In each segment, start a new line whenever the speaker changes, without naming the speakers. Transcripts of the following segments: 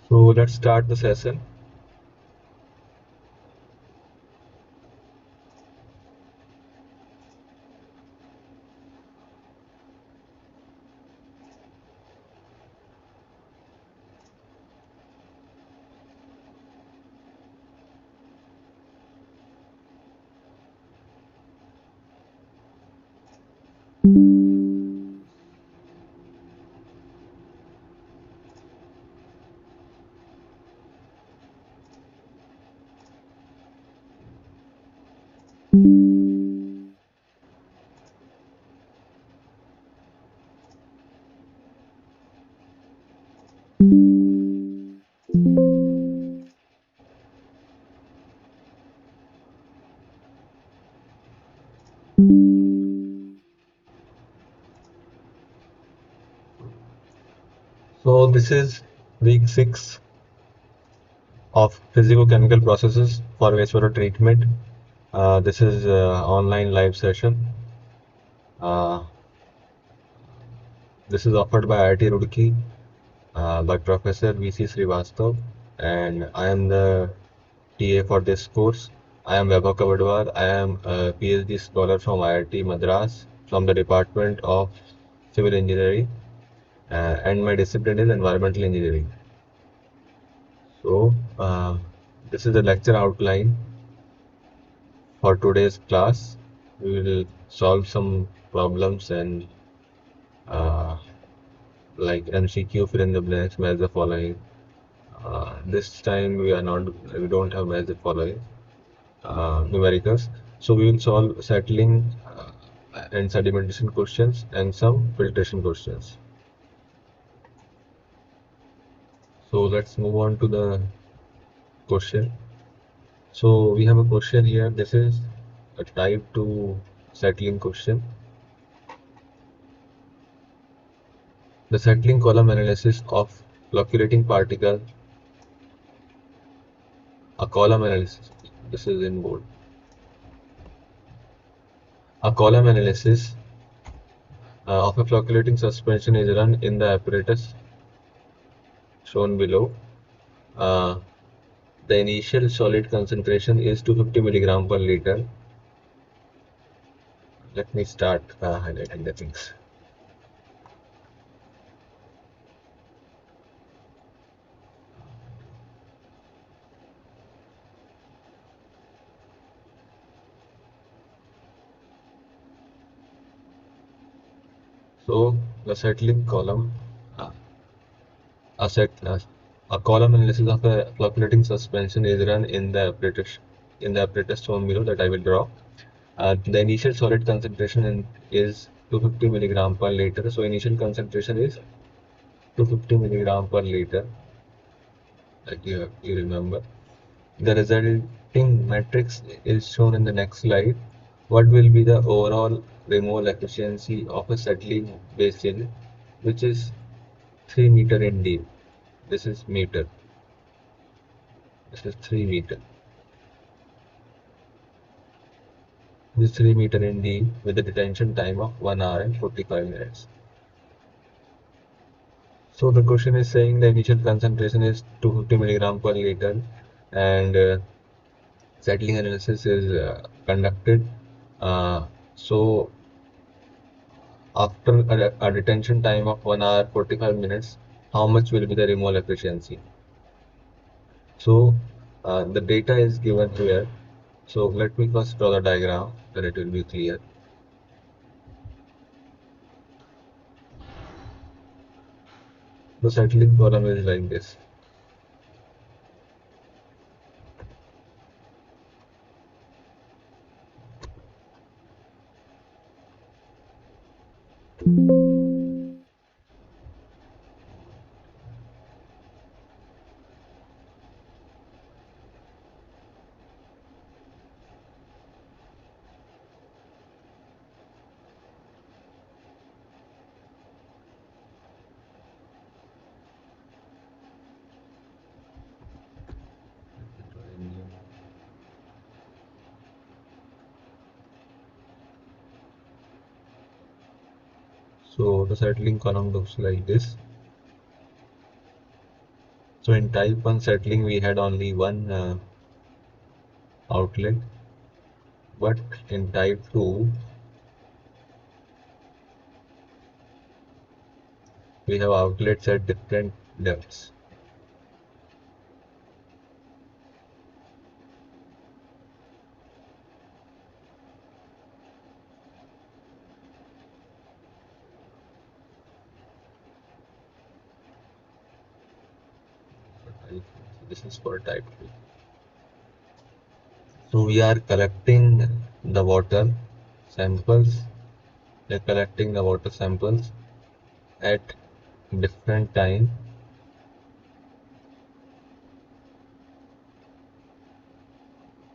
So let's start the session. So this is week 6 of physical chemical processes for wastewater treatment. This is online live session. Uh, this is offered by IIT Roorkee by Professor VC Srivastav, and I am the TA for this course. I am Vaibhav Kavadwar. I am a PhD scholar from IIT Madras from the Department of Civil Engineering, and my discipline is environmental engineering. So, this is the lecture outline for today's class. We will solve some problems and uh, like MCQ fill in the blanks, match the following. This time we don't have match the following numericals. So we will solve settling and sedimentation questions and some filtration questions. So let's move on to the question. So we have a question here. This is a type 2 settling question. The settling column analysis of flocculating particle, a column analysis. This is in bold. A column analysis of a flocculating suspension is run in the apparatus shown below. Uh, the initial solid concentration is 250 milligram per liter. Let me start highlighting the things. So the settling column, uh, a set, a column analysis of a flocculating suspension is run in the apparatus shown below that I will draw. The initial solid concentration is 250 milligram per liter. So initial concentration is 250 milligram per liter, like you remember. The resulting matrix is shown in the next slide. What will be the overall removal efficiency of a settling basin, which is 3 meter in deep? This is meter. This is 3 meter. This is 3 meter in deep with a detention time of 1 hour and 45 minutes. So the question is saying the initial concentration is 250 milligram per liter, and settling analysis is conducted. So after a detention time of 1 hour 45 minutes, how much will be the removal efficiency? So the data is given here. So let me first draw the diagram, then it will be clear. The settling column is like this. So the settling column looks like this. So in type 1 settling, we had only one outlet, but in type 2, we have outlets at different depths. This is for type 2. So we are collecting the water samples. We are collecting the water samples at different time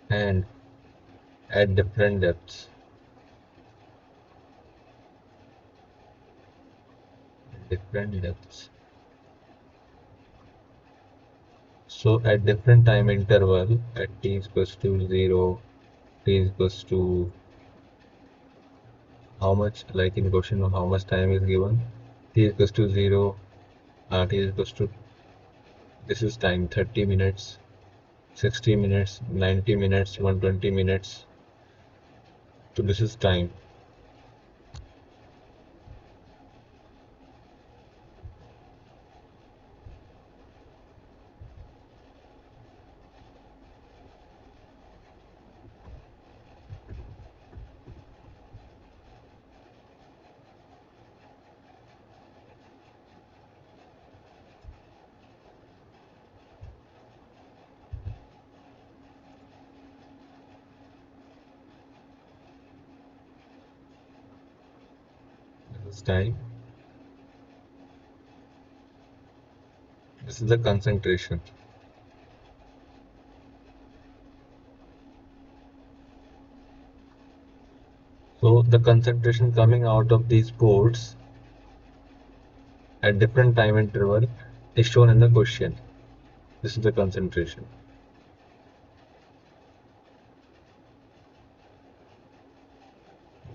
and at different depths. Different depths. So at different time interval, at t is equals to 0, t is equals to how much, like in question of how much time is given, t is equals to 0, t is equals to, this is time, 30 minutes, 60 minutes, 90 minutes, 120 minutes. So this is time. This is time. This is the concentration. So the concentration coming out of these ports at different time interval is shown in the question. This is the concentration.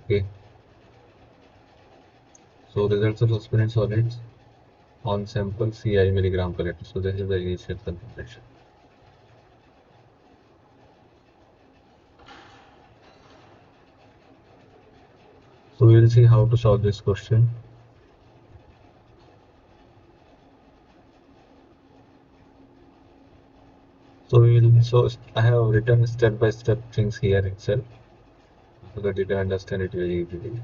Okay. So results of suspended solids on sample CI milligram per liter. So this is the initial concentration. So we will see how to solve this question. So I have written step by step things here itself so that you can understand it very easily.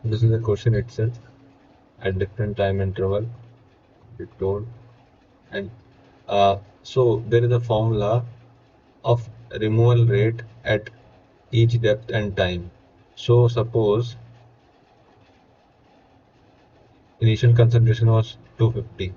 This is the question itself at different time interval. It told, and so there is a formula of removal rate at each depth and time. So suppose initial concentration was 250.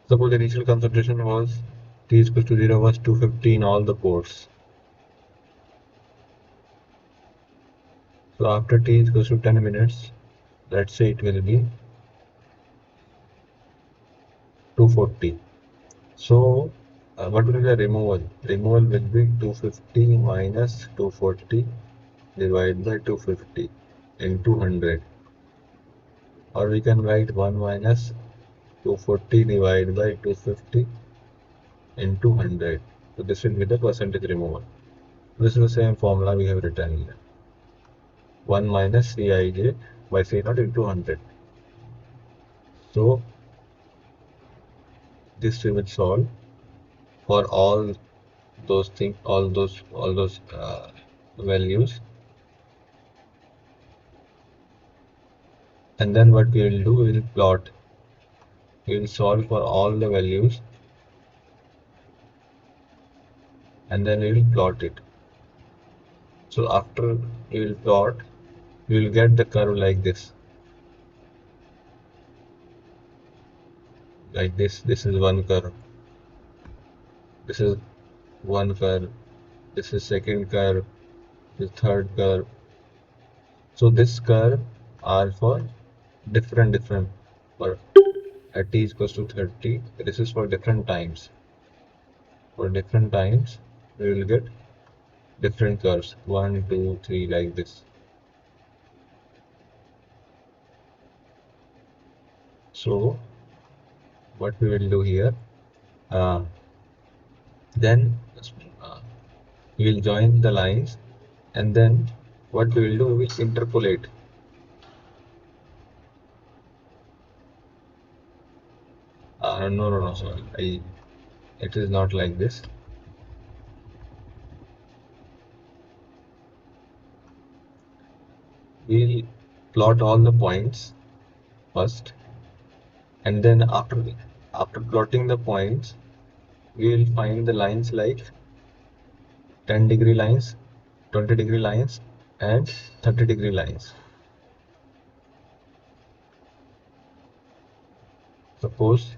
Suppose the initial concentration was T is equal to 0 was 250 in all the ports. So after T is equal to 10 minutes, let's say it will be 240. So what will be the removal? Removal will be 250 minus 240 divided by 250 into 100. Or we can write 1 minus 240 divided by 250 into 100. So this will be the percentage removal. This is the same formula we have written here. 1 minus Cij by C0 into 100. So this we will solve for all those things, all those values. And then what we will do, we will plot. We will solve for all the values and then we will plot it. So after we will plot, we will get the curve like this. like this is one curve, this is one curve, this is second curve, this third curve. So this curve are for different for at t is equals to 30. This is for different times. For different times, we will get different curves. One, two, three, like this. So what we will do here, uh, then we will join the lines, and then what we will do, we will interpolate. No, sorry. It is not like this. We'll plot all the points first, and then after plotting the points, we will find the lines like 10-degree lines, 20-degree lines, and 30-degree lines. Suppose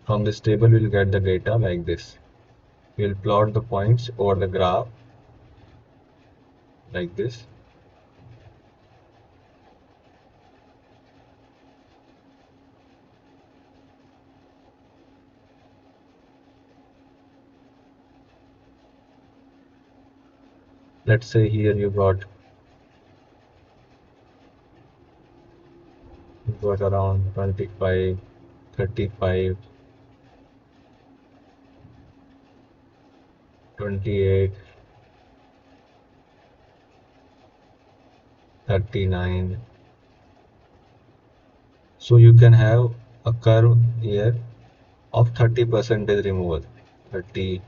from this table we'll get the data like this. We'll plot the points over the graph like this. Let's say here you got around 25, 35, 28, 39. So you can have a curve here of 30% removal. 30,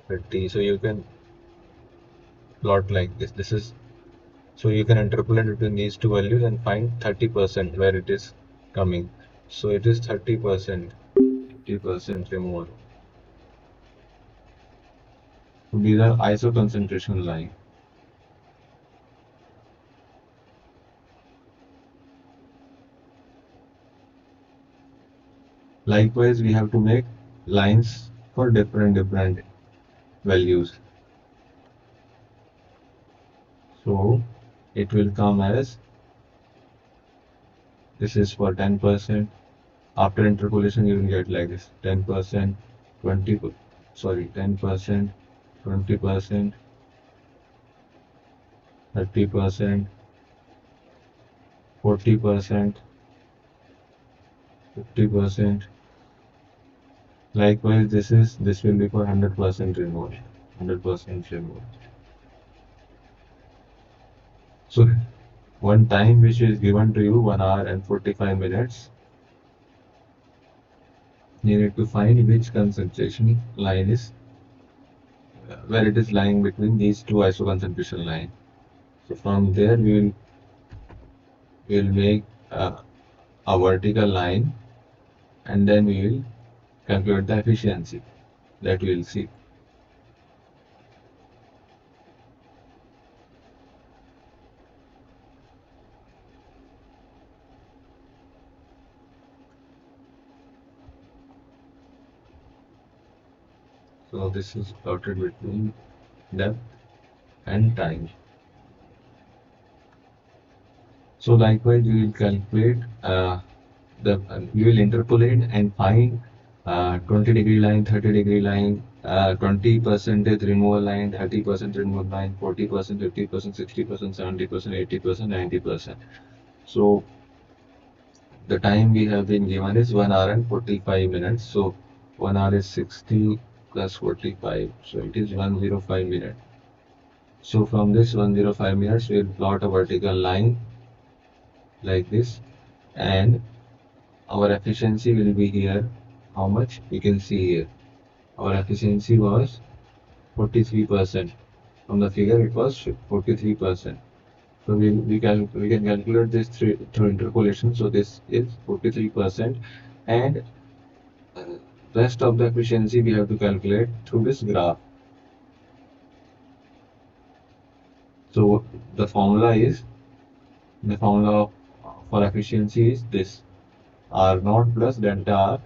30. So you can plot like this. This is so you can interpolate between these two values and find 30% where it is coming. So it is 30%, 50% removal. So these are iso concentration line. Likewise, we have to make lines for different values. So it will come as this is for 10%. After interpolation, you will get like this 10%, 20, sorry, 10%, 20%, 30%, 40%, 50%. Likewise, this will be for 100% removal. 100% removal. So one time which is given to you 1 hour and 45 minutes. You need to find which concentration line is where it is lying between these two iso concentration line. So from there we will make a vertical line, and then we will calculate the efficiency that we will see. So this is plotted between depth and time. So likewise, we will calculate we will interpolate and find 20-degree line, 30-degree line, 20% removal line, 30% removal line, 40%, 50%, 60%, 70%, 80%, 90%. So the time we have been given is 1 hour and 45 minutes. So 1 hour is 60 plus 45. So it is 105 minutes. So from this 105 minutes, we will plot a vertical line like this, and our efficiency will be here. How much? You can see here. Our efficiency was 43%. From the figure, it was 43%. So we can calculate this through interpolation. So this is 43%, and rest of the efficiency we have to calculate through this graph. So the formula for efficiency is this: R naught plus delta R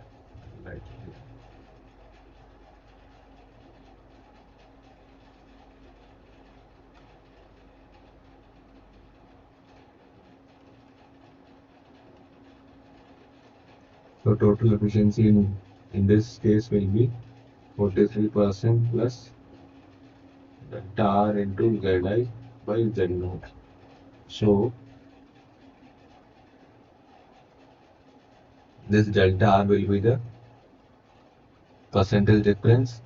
So total efficiency in this case will be 43% plus delta R into Zi by Z naught. So this delta R will be the percentage difference.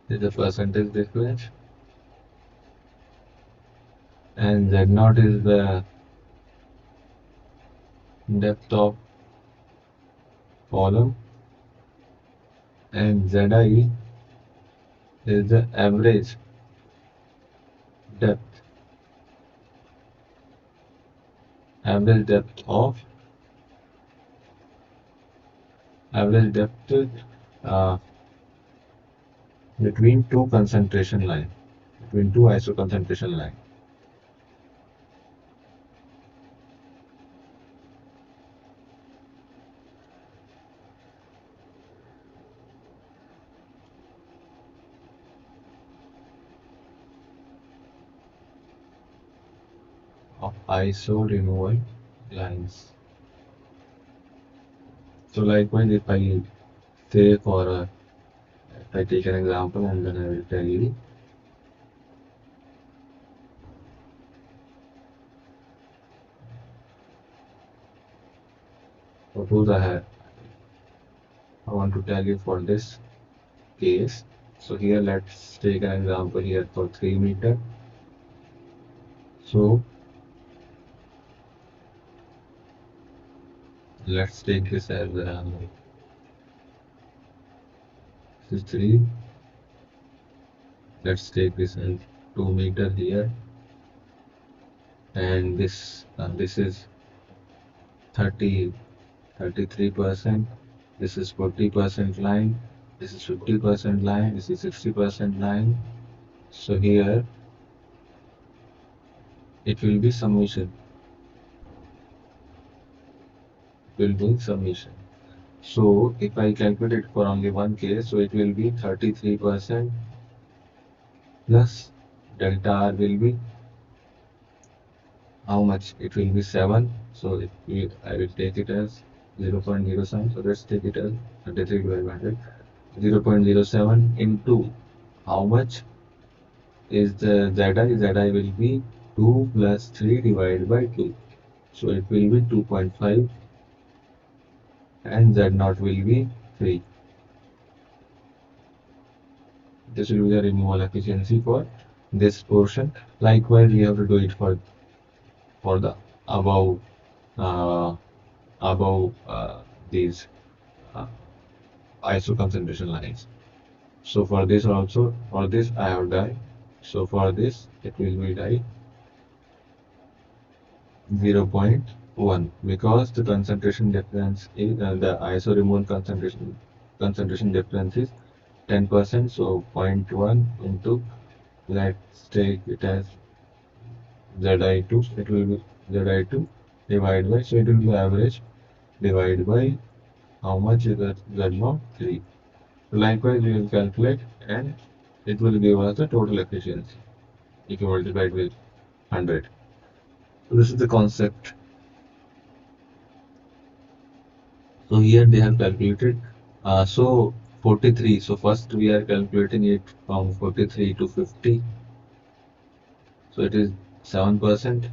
This is the percentage difference, and Z naught is the depth of column, and Zi is the depth, average depth of average depth uh, between two concentration line, between two iso concentration line. Of iso removal lines. So likewise, if I say if I take an example and then I will tell you. Suppose I want to tell you for this case. So here let's take an example here for 3 meter. So let's take this as this is 3. Let's take this as 2 meter here, and this is 33%. This is 40% line. This is 50% line. This is 60% line. So here it will be summation. Will be summation. So if I calculate it for only one case, so it will be 33% plus delta R will be how much? It will be 7. So I will take it as 0.07. So let's take it as 33 divided by 100. 0.07 into how much is the Zi? Zi will be 2 plus 3 divided by 2. So it will be 2.5, and Z naught will be 3. This will be the removal efficiency for this portion. Likewise, we have to do it for the above uh, above these uh, iso concentration lines. So for this also, for this I have done. So for this it will be like 0.1, because the concentration difference is the iso removal concentration difference is 10%. So zero point 0.1 into, let's take it as Zi2. It will be Zi2 divided by, so it will be average divided by how much is that Z0? 3. Likewise, we will calculate, and it will give us the total efficiency if you multiply it with 100. So this is the concept. So here they have calculated. So 43. So first we are calculating it from 43 to 50. So it is 7%.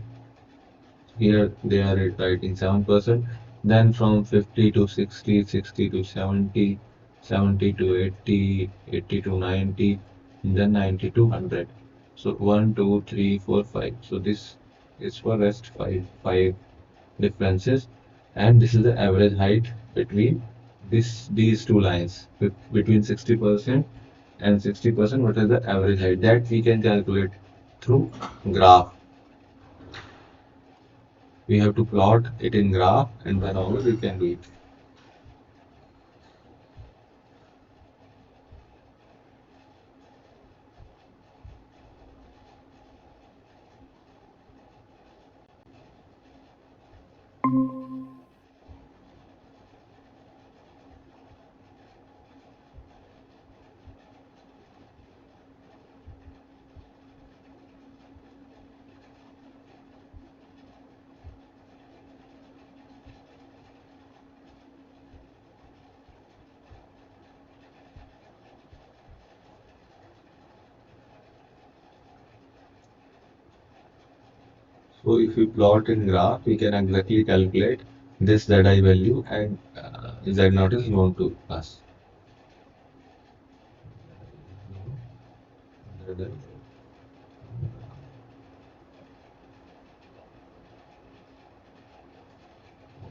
Here they are writing 7%. Then from 50 to 60, 60 to 70, 70 to 80, 80 to 90, then 90 to 100. So 1, 2, 3, 4, 5. So this is for rest five differences, and this is the average height between these two lines, between 60% and 60%. What is the average height that we can calculate through graph? We have to plot it in graph, and then only we can do it. So if we plot in graph, we can exactly calculate this ZI value, and Z naught is known to us.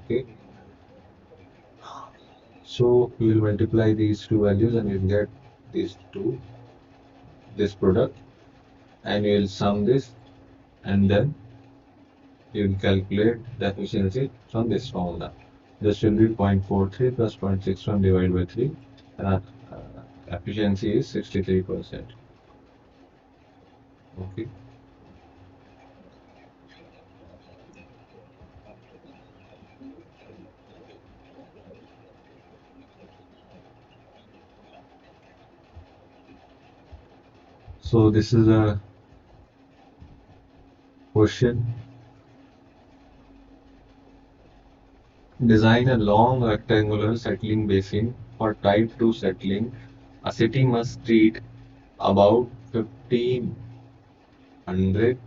Okay, so we will multiply these two values and we'll get these two, this product, and we will sum this, and then you will calculate the efficiency from this formula. This will be 0.43 plus 0.61 divided by 3, and efficiency is 63%. Okay. So this is a question. Design a long rectangular settling basin for type 2 settling. A city must treat about 1500,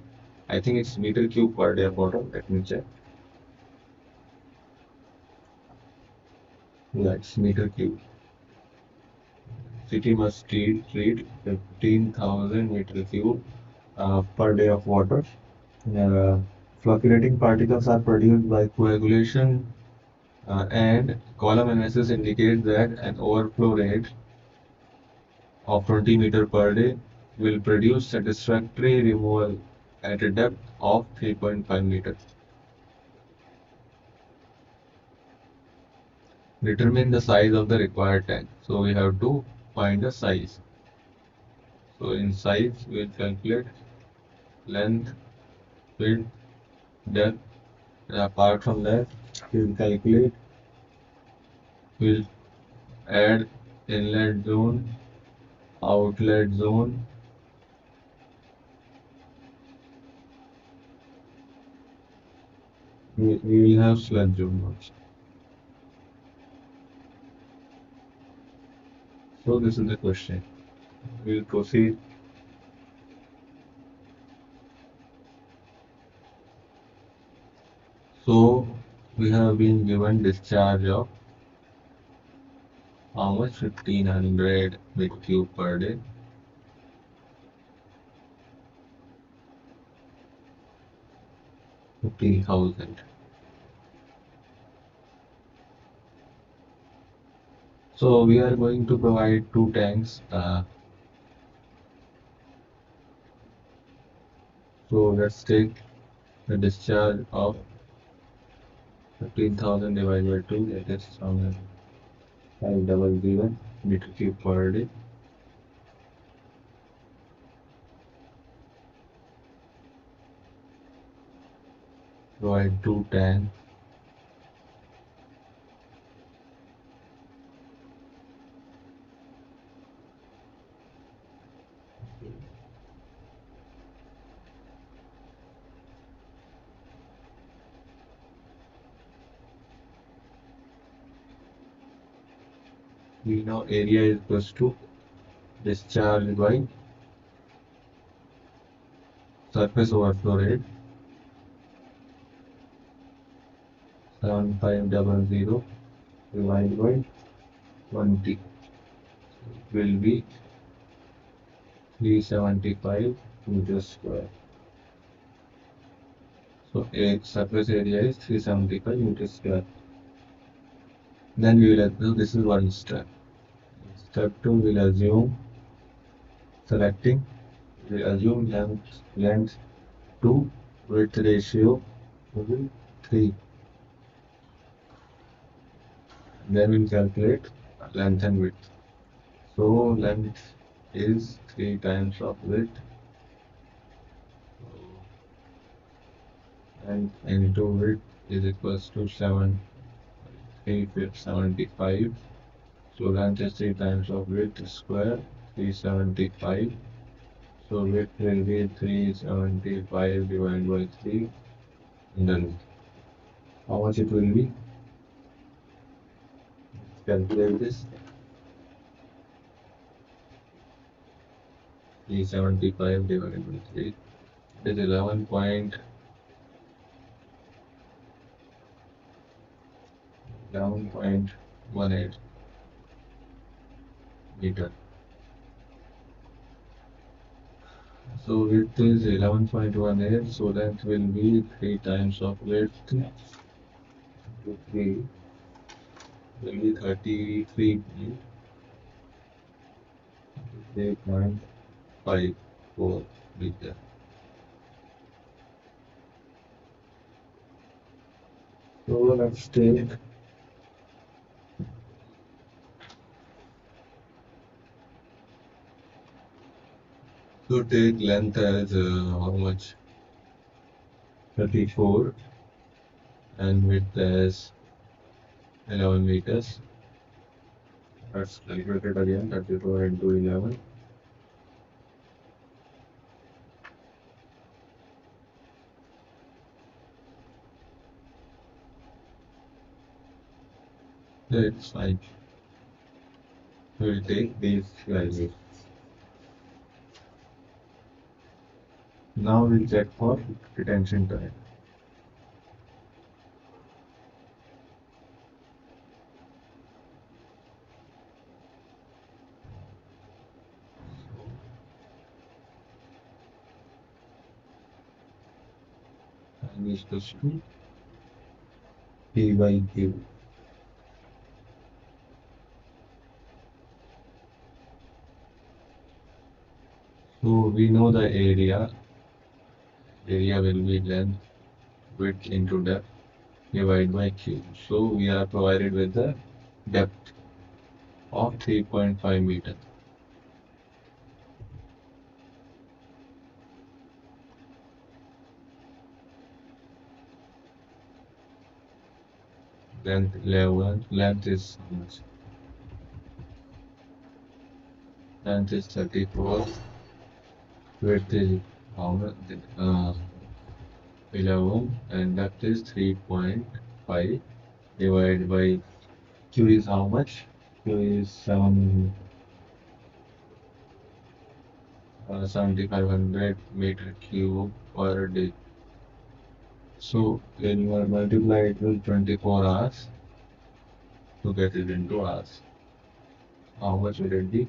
I think it's meter cube per day of water. Let me check. That's meter cube. City must treat 15,000 meter cube per day of water. Uh, Fluctuating particles are produced by coagulation, and column analysis indicates that an overflow rate of 20 meter per day will produce satisfactory removal at a depth of 3.5 meters. Determine the size of the required tank. So we have to find the size. So in size, we will calculate length, width, depth. And apart from that, we will calculate, we will add inlet zone, outlet zone. We will have sludge zone also. So this is the question. We will proceed. So we have been given discharge of how much? 1500 meter cube per day. 15,000. So we are going to provide two tanks. So let's take the discharge of 15,000 divided by 2, that is 500 meter cube per day. Provide two tanks. We know area is equals to discharge by surface overflow rate, 7500 divided by 20 will be 375 meters square. So a surface area is 375 meters square. Then we will assume this is one step. Step 2 will assume selecting. We assume length 2, width ratio will be 3. Then we'll calculate length and width. So length is 3 times of width, and into width is equals to 75. So length is 3 times of width square, 375. So width will be 375 divided by 3, and then how much it will be? Calculate this. 375 divided by 3 is 11.8 11.18 meter. So width is 11.18, so length will be 3 times of width. 3 will be 33.54 meter. So let's take length as how much? 34 and width as 11 meters. Let's calculate it again. 34 into 11. It's fine. We'll take these values. Now we'll check for retention time. Time is equals to P by Q. So we know the area. Area will be length, width into depth divided by Q. So we are provided with the depth of 3.5 meters. Length is how much? Length is 34. Width is how much? 11 and depth is 3.5 divided by Q is how much? Q is 7,500 meter cube per day. So when you are multiply it with 24 hours to get it into hours, how much will it be?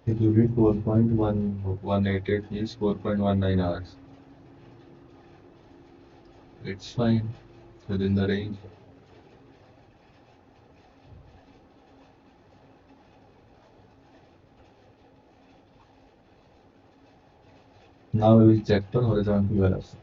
It will be 4.1188 is 4.19 hours. It's fine within the range. Now we will check for horizontal velocity.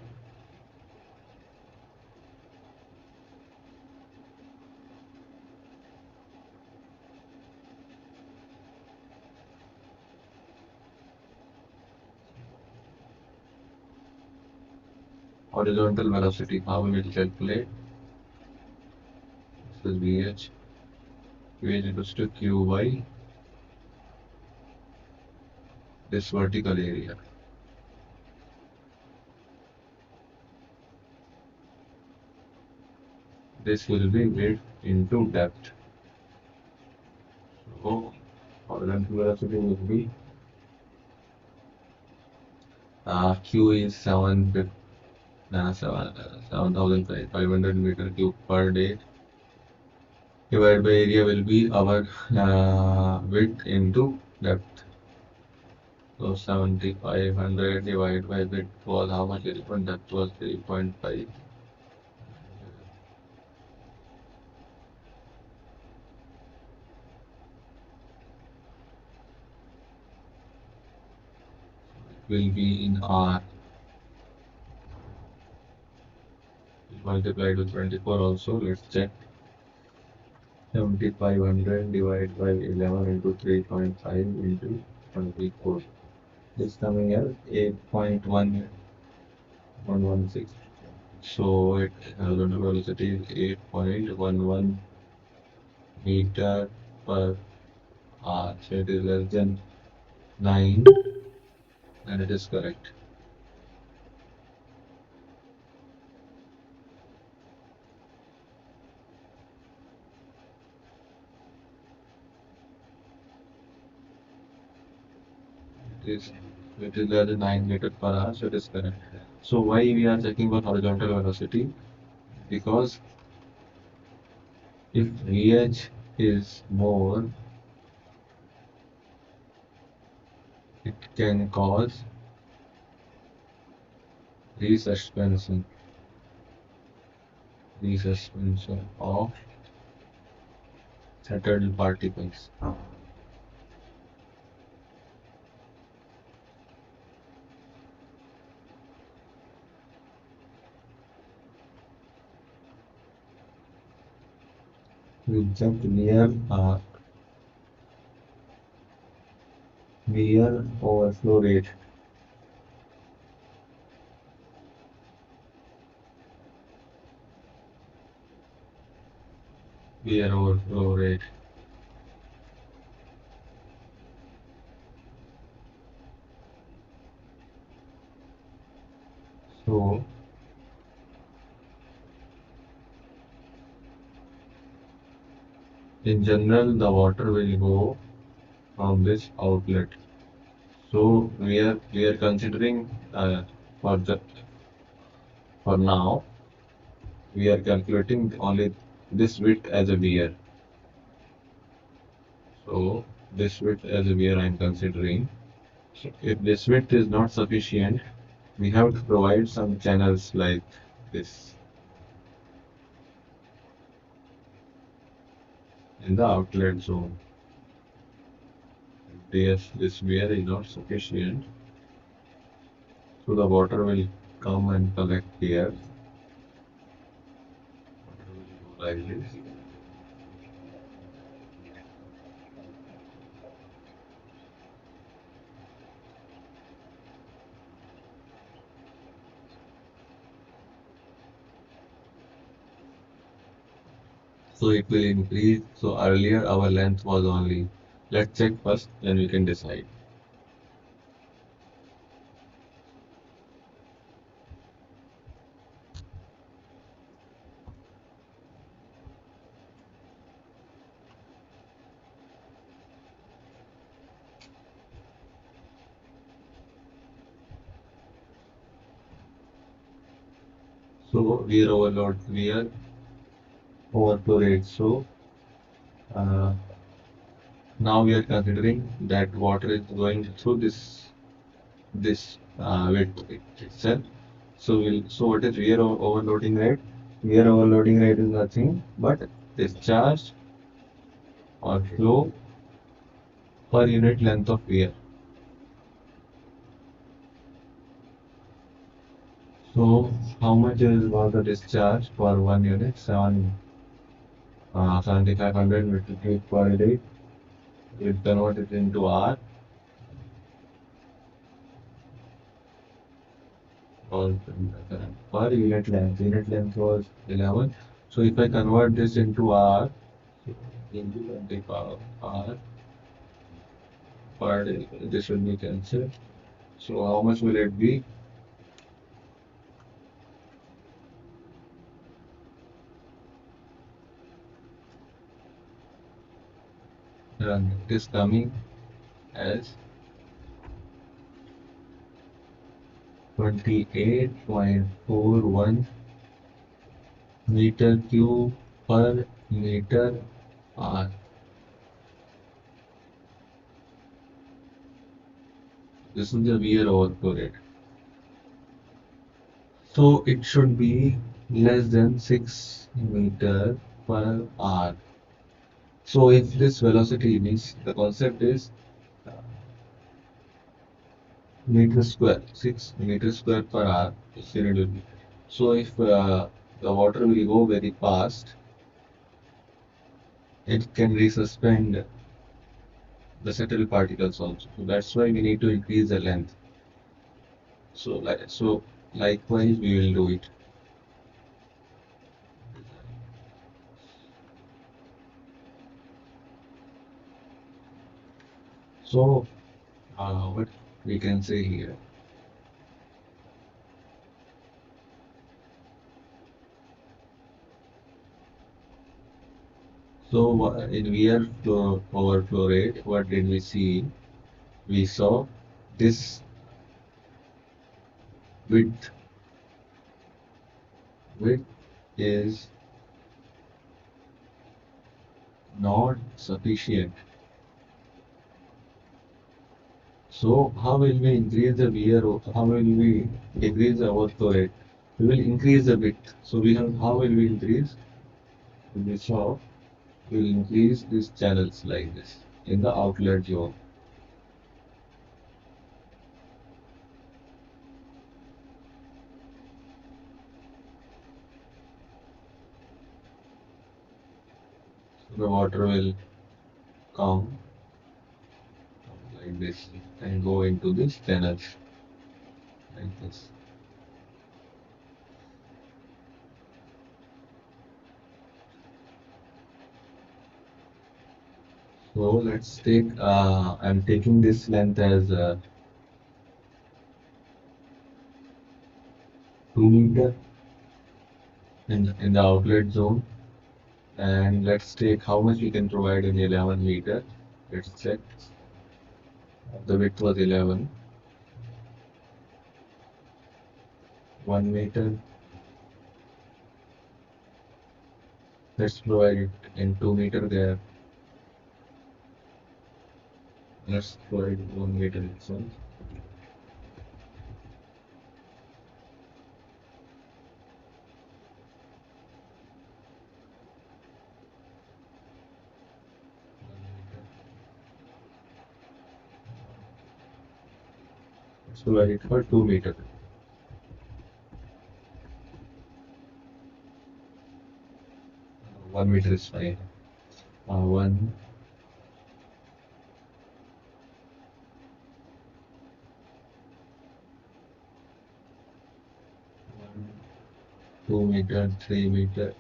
Horizontal velocity, how we will calculate? This is VH. VH equals to Q by this vertical area. This will be width into depth. So horizontal velocity will be Q is 7,500 meter cube per day divided by area will be our width into depth. So 7,500 divided by width was how much? Depth was 3.5. Will be in R. Multiplied with 24 also. Let's check. 7,500 divided by 11 into 3.5 into 24. This coming as 8.1116. So it horizontal velocity is 8.11 meter per hour. So it is less than 9 and it is correct. It is It is less than 9 meter per hour, so it is correct. So why we are checking for horizontal velocity? Because if VH is more, it can cause resuspension, resuspension of settled particles. We jumped near overflow rate. Near overflow rate. So in general, the water will go from this outlet. So we are considering for the for now we are calculating only this width as a weir. So this width as a weir I am considering. So if this width is not sufficient, we have to provide some channels like this in the outlet zone. If this weir is not sufficient, so the water will come and collect here. Water will go like this. So it will increase. So earlier our length was only. Let's check first, then we can decide. So we are overflow rate. So uh, now we are considering that water is going through this width itself. So what is weir overloading rate? Weir overloading rate is nothing but discharge or flow per unit length of weir. So how much is was the discharge for 1 unit? 7,500 metric cube per day. We convert it into R or per unit length. Unit length was 11. So if I convert this into R, into 20 power R per day, this will be cancelled. So how much will it be? And it is coming as 28.41 meter cube per meter R. This is the weir overflow rate. So it should be less than 6 meter per hour. So if this velocity means the concept is meter square, 6 meter square per hour. So if the water will go very fast, it can resuspend the settled particles also. So that's why we need to increase the length. So likewise we will do it. So what we can say here. So in weir flow overflow rate, what did we see? We saw this width width is not sufficient. So how will we increase the wear? How will we decrease the overflow rate? We will increase the width. So we have how will we increase? In this shop, we will increase these channels like this in the outlet zone. So the water will come like this and go into this channel like this. So let's take, I'm taking this length as 2 meter in the outlet zone. And let's take how much we can provide in 11 meter. Let's check. The width was 11. 1 meter. Let's provide it in 2 meter there. Let's provide 1 meter itself. Let's provide it for 2 meter. 1 meter is fine. 1, 2 meter, 3 meter,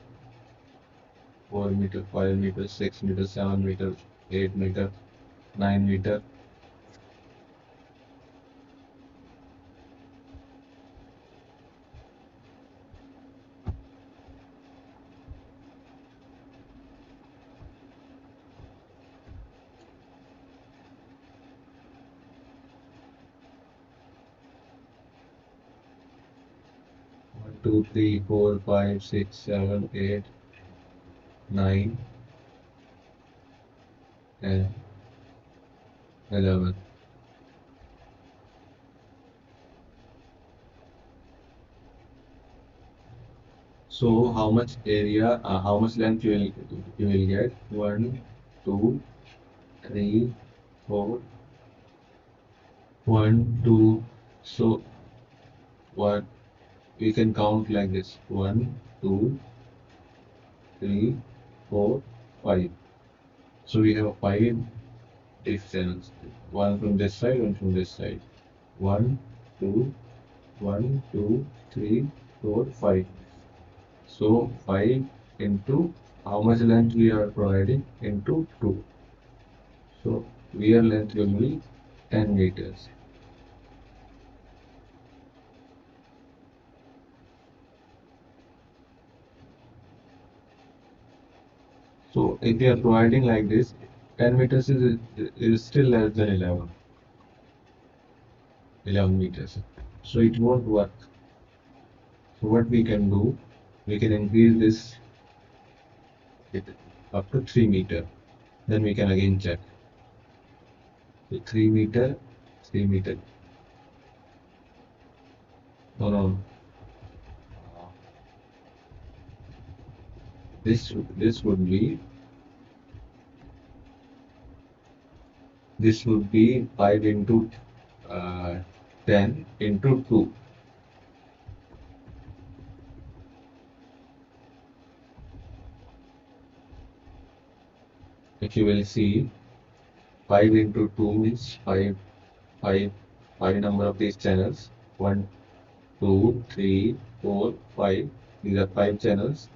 4 meter, 5 meter, 6 meter, 7 meter, 8 meter, 9 meter. One, 2, 3, 4, 5, 6, 7, 8, 9, and 11. So how much area, how much length you will get? 1, 2, 3, 4. 1, 2. So what we can count like this: 1, 2, 3, 4, 5. So we have 5 distance. One from this side, one from this side. 1, 2, 1, 2, 3, 4, 5. So 5 into how much length we are providing into 2. So wear length will be 10 meters. So if we are providing like this, 10 meters is still less than 11 meters. So it won't work. So what we can do, we can increase this it up to 3 meter. Then we can again check. So 3 meter, 3 meter. No, no. This would be this would be 5 into 10 into 2. If you will see, 5 into 2 means 5, 5, 5 number of these channels. 1, 2, 3, 4, 5. These are 5 channels.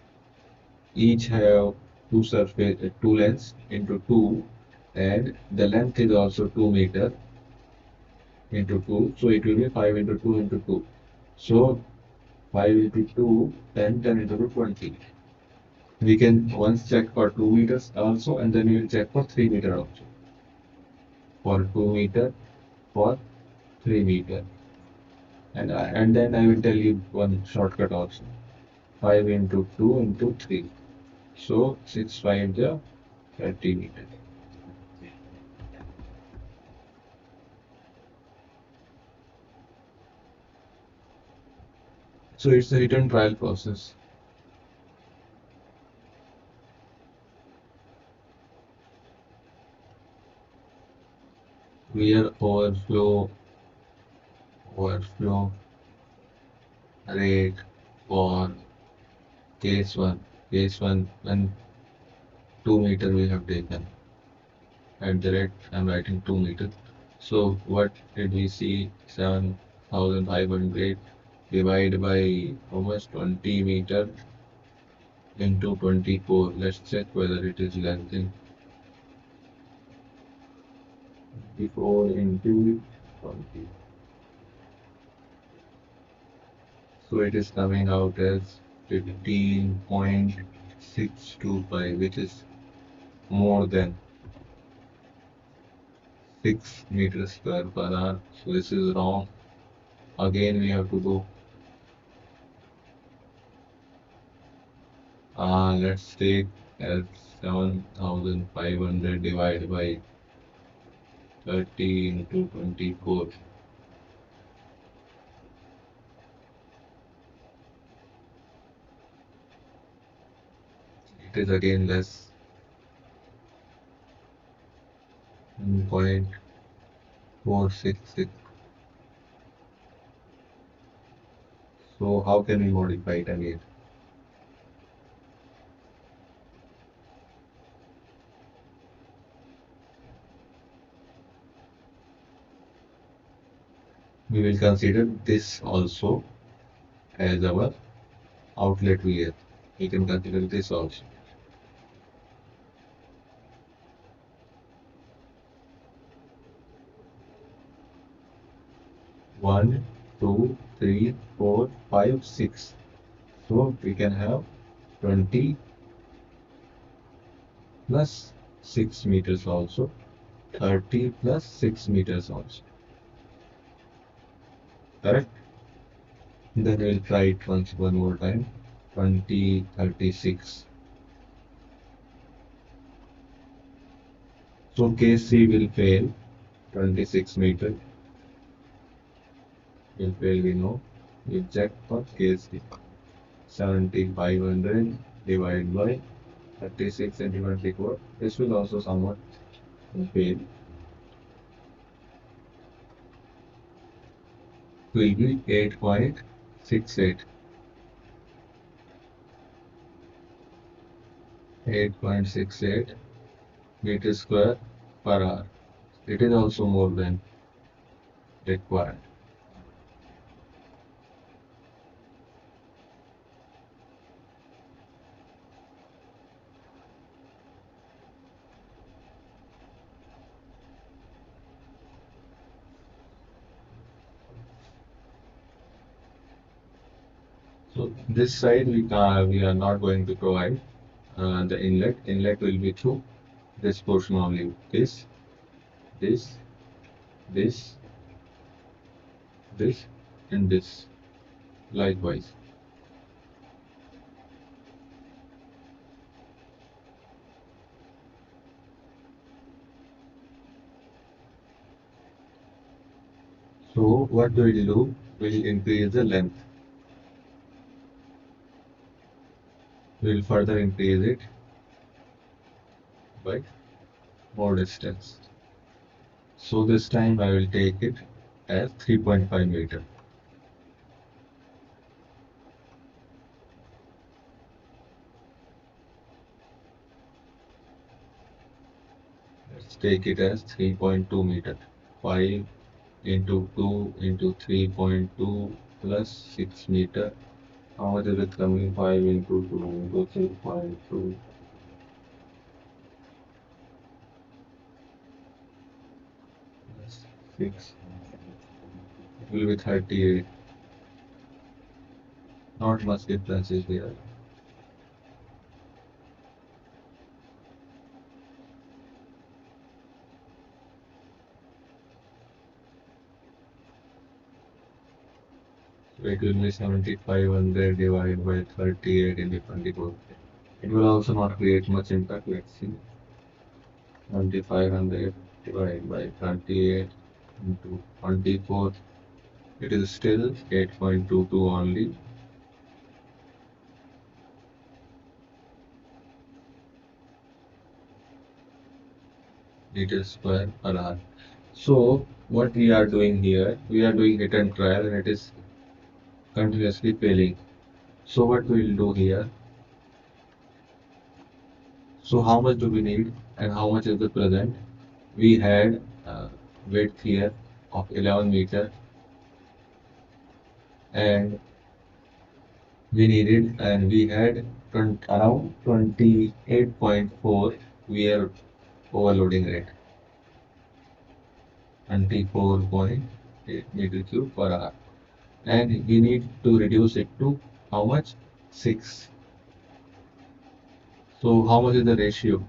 Each have two surface, two lengths into 2, and the length is also 2 meter into 2. So it will be 5 into 2 into 2. So 5 into 2, 10, 10 into 2, 20. We can once check for 2 meters also, and then we will check for 3 meter also. For 2 meter, for 3 meter. And then I will tell you one shortcut also. 5 into 2 into 3. So 6 5 the 30 meter. So it's a hit and trial process. Where overflow rate for case 1 when 2 meter we have taken. At the rate I'm writing 2 meter. So what did we see? 7,500 divided by how much? 20 meter into 24. Let's check whether it is less than 24 into 20. So it is coming out as 15.625, which is more than 6 meters square per hour. So this is wrong. Again, we have to go. Let's take as 7,500 divided by 30 into 24. It is again less 1.466. So how can we modify it again? We will consider this also as our outlet wear. We can consider this also. 1, 2, 3, 4, 5, 6. So we can have 20 plus 6 meters also, 30 plus 6 meters also. Correct? Then we'll try it one more time. 20, 36. So case C will fail. 26 meter will fail, we know. We check for case C. 7,500 divided by 36 and 24. This will also somewhat fail. Will be 8.68. 8.68 meters square per hour. It is also more than required. So this side we are not going to provide the inlet. Inlet will be through this portion only. This, this, this, and this. Likewise. So what we will do? We'll increase the length. We'll further increase it by more distance. So this time I will take it as 3.5 meter. Let's take it as 3.2 meter. 5 into 2 into 3.2 plus 6 meter. How much is it coming? 5 into 2 into 3.2 plus 6. It will be 38. Not much difference is there. So it will be 7500 divided by 38 into 24. It will also not create much impact. Let's see. 7500 divided by 38 into 24. It is still 8.22 only. Meters square per hour. So what we are doing here, we are doing hit and trial and it is continuously failing. So what we will do here, so how much do we need and how much is the present? We had width here of 11 meter and we had around 28.4 wear overloading rate, 24.8 meter cube per hour. And we need to reduce it to how much? 6. So how much is the ratio?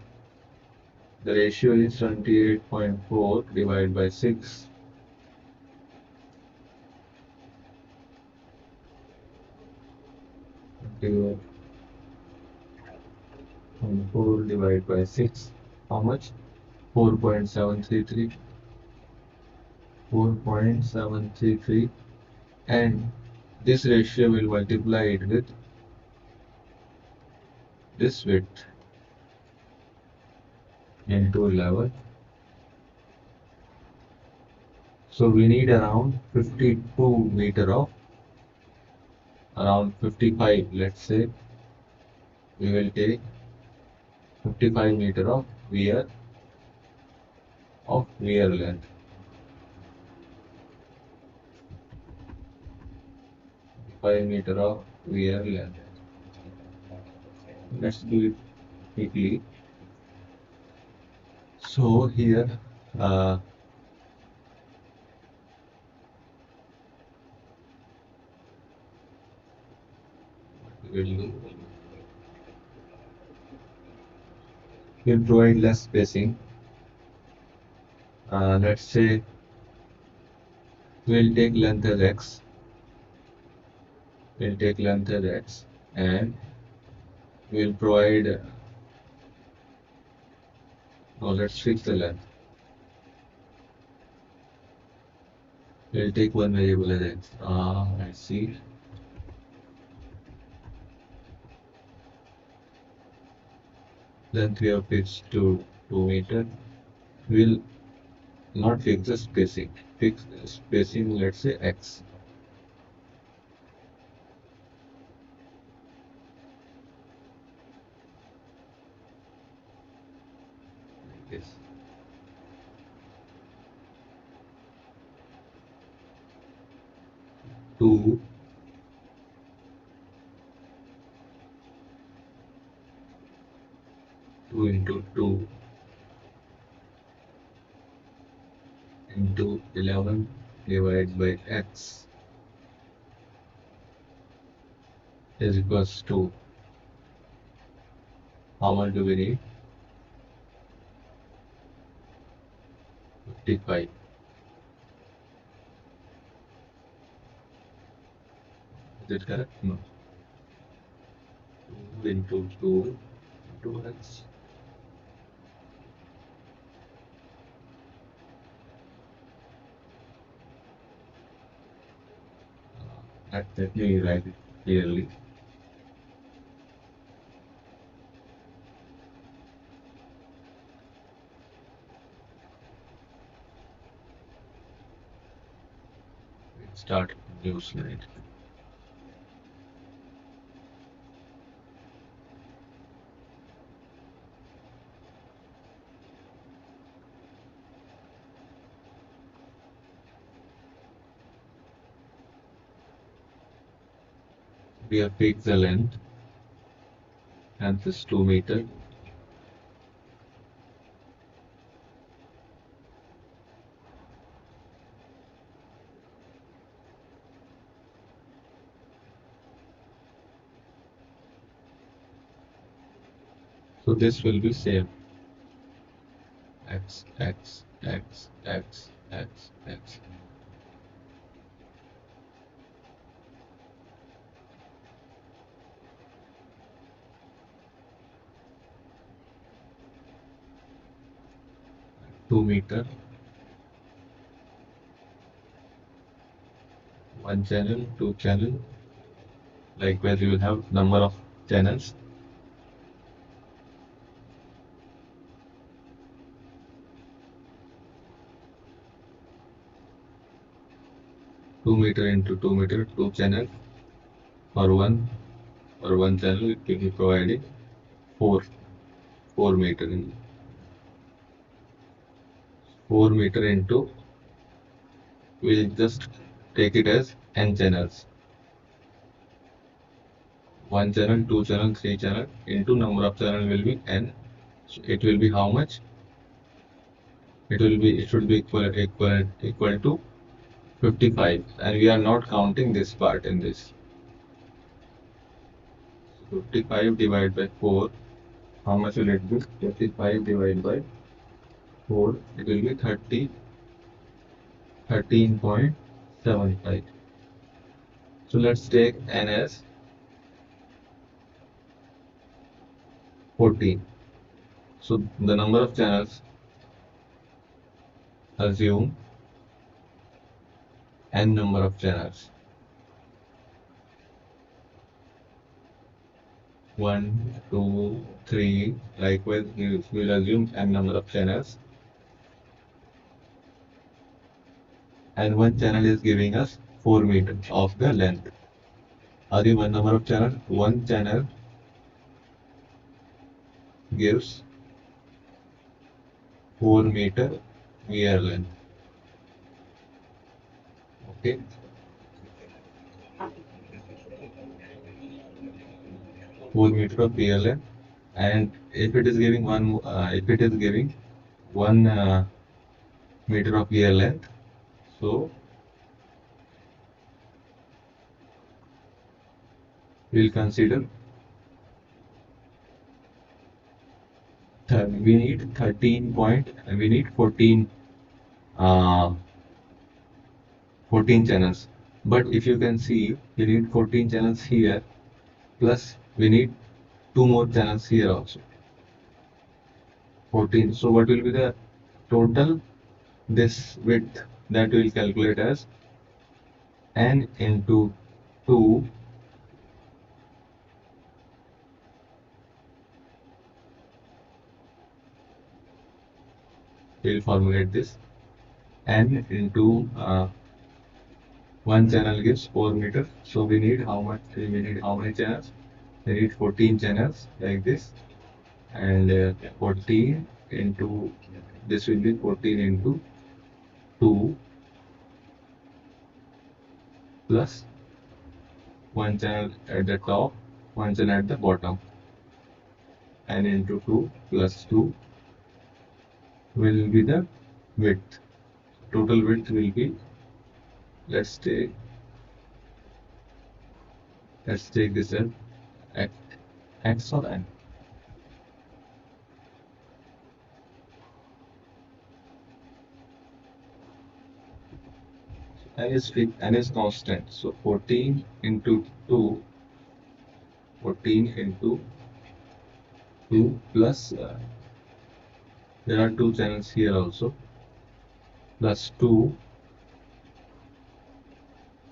The ratio is 28.4 divided by 6. 28.4 divided by 6. How much? 4.733. 4.733. And this ratio will multiply it with this width into 11. So we need around 52 meter of around 55. Let's say we will take 55 meter of wear length. 5 meter of wear length. Let's do it quickly. So here uh, we will we'll provide less spacing. Let's say we'll take length as x. We'll take length as x and we'll provide. Now let's fix the length. We'll take one variable as x. Let's see. Length we have fixed to 2 meter. We'll not fix the spacing. Fix the spacing. Let's say x. Yes. 2 2 into 2 into 11 divided by x is equals to how much do we need? 55. Is it correct? No. 2 into 2 into x. Let me write it clearly. Let's start new slide. We have fixed the length and this 2 meter. So this will be same. X, X, X, X, X, X. 2 meter, one channel, two channel. Likewise, you will have number of channels. 2 meter into 2 meter, two channels for one channel. It will be providing four 4 meter in 4 meter into. We'll just take it as n channels. One channel, two channel, three channel into number of channel will be n. So it will be how much? It should be equal to 55, and we are not counting this part in this. 55 divided by 4, how much will it be? 55 divided by 4, it will be 13.75. So let's take n as 14. So the number of channels, assume n number of channels. 1, 2, 3. Likewise, we will assume n number of channels. And one channel is giving us 4 meters of the length. Adi one number of channel, one channel gives 4 meter wear length. Okay, 4 meter of wear length. And if it is giving 1 meter of wear length, so we'll consider we need 14 uh, 14 channels. But if you can see, we need 14 channels here, plus we need two more channels here also. 14. So what will be the total? This width that we will calculate as n into 2 we'll formulate this. N into one channel gives 4 meters. So we need how much? We need how many channels? We need 14 channels like this. And 14 into this will be 14 into 2 plus one channel at the top, one channel at the bottom. N into 2 plus 2 will be the width. Total width will be, let's take this as x or n. N is constant. So 14 into 2, 14 into 2 plus there are two channels here also, plus 2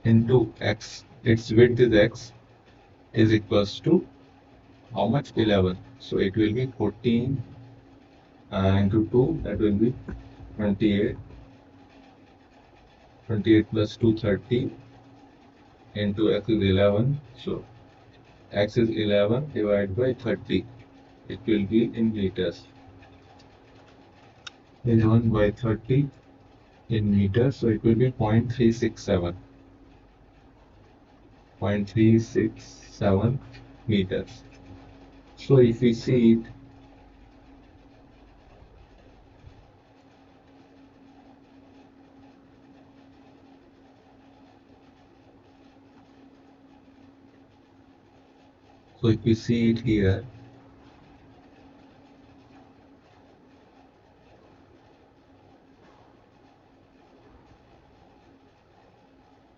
into x. Its width is x, is equals to how much? 11. So it will be 14 into 2, that will be 28. 28 plus 2, 30 into x is 11. So x is 11 divided by 30. It will be in meters. 11 by 30 in meters. So it will be 0.367. 0.367 meters. So if we see it, here,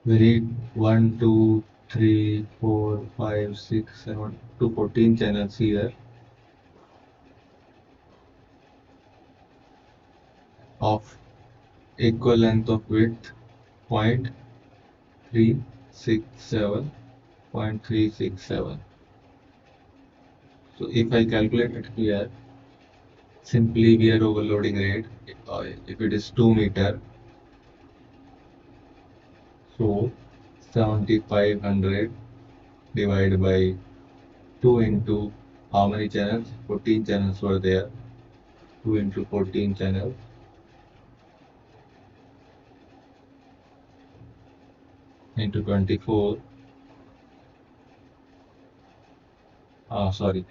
we need 1, 2, 3, 4, 5, 6, 7 to 14 channels here. of equal length of width 0.367, 0.367. So if I calculate it here, simply we are overloading rate. If it is 2 meter, so 7500 divided by 2 into how many channels? 14 channels were there. 2 into 14 channels into 24. Sorry.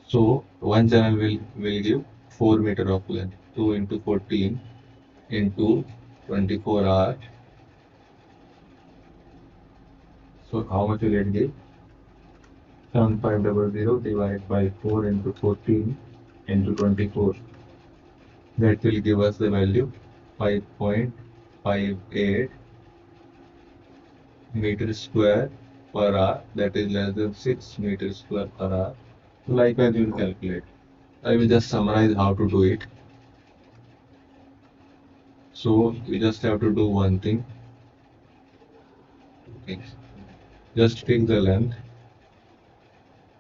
So one channel will give 4 meter of length. 2 into 14 into 24 hours. So how much will it give? 7500 divided by 4 into 14 into 24. That will give us the value 5.58 meters square per hour. That is less than 6 meters square per hour. Likewise, we will calculate. I will just summarize how to do it. So we just have to do one thing. Okay. Just fix the length.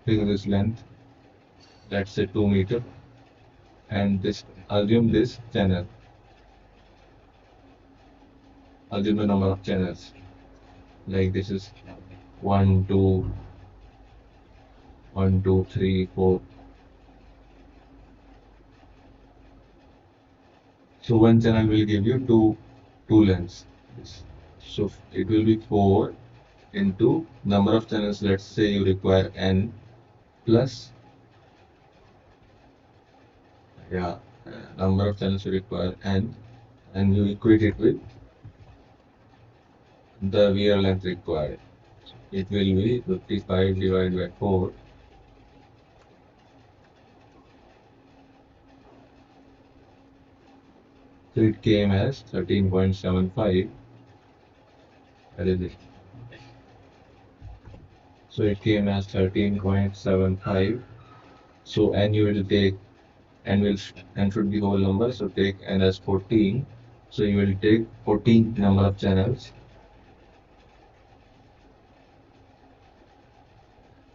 Fix this length. Let's say 2 meter. And this assume this channel. Assume the number of channels. Like this is 1, 2, 1, 2, 3, 4. So one channel will give you two lengths. So it will be 4 into number of channels. Let's say you require n plus number of channels you require n, and you equate it with the wear length required. It will be 55 divided by 4. So it came as 13.75. That is it. So it came as 13.75. So n you will take n should be whole number. So take n as 14. So you will take 14 number of channels,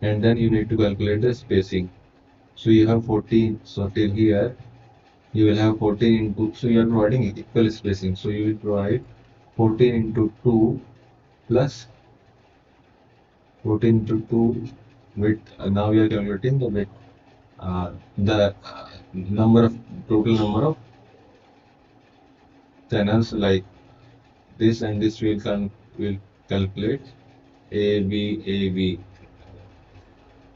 and then you need to calculate the spacing. So you have 14. So till here you will have 14 into. So you are providing equal spacing. So you will provide 14 into 2 plus 14 into 2 width. Now we are calculating the width. The number of total number of channels like this and this will calculate AB.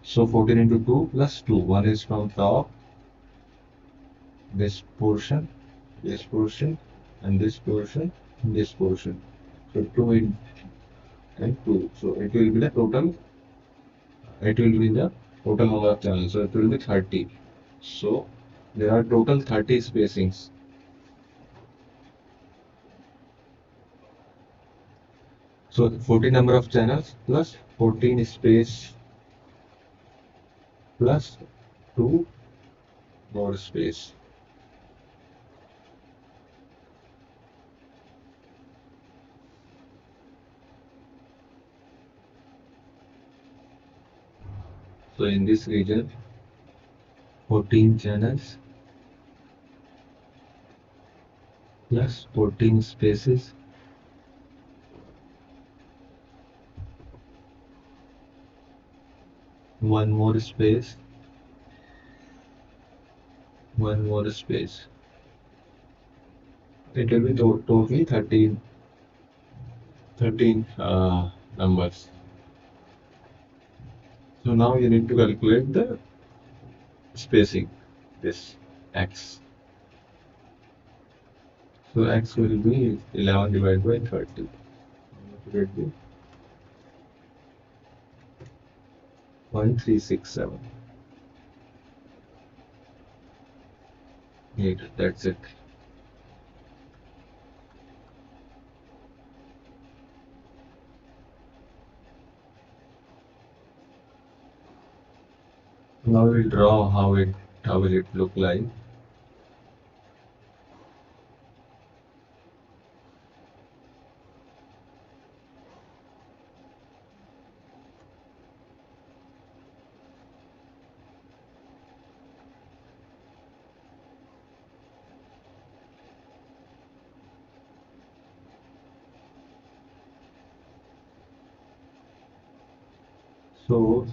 So 14 into 2 plus 2. One is from top, this portion, and this portion, this portion. So 2 and 2. So it will be the total. It will be the total number of channels. So it will be 30. So there are total 30 spacings. So 14 number of channels plus 14 space plus 2 more space. So in this region, 14 channels plus 14 spaces, one more space, one more space. It will be totally 13 numbers. So now you need to calculate the spacing, this x. So x will be 11 divided by 30. It will be 0.367. That's it. Now we'll draw how it How will it look like? So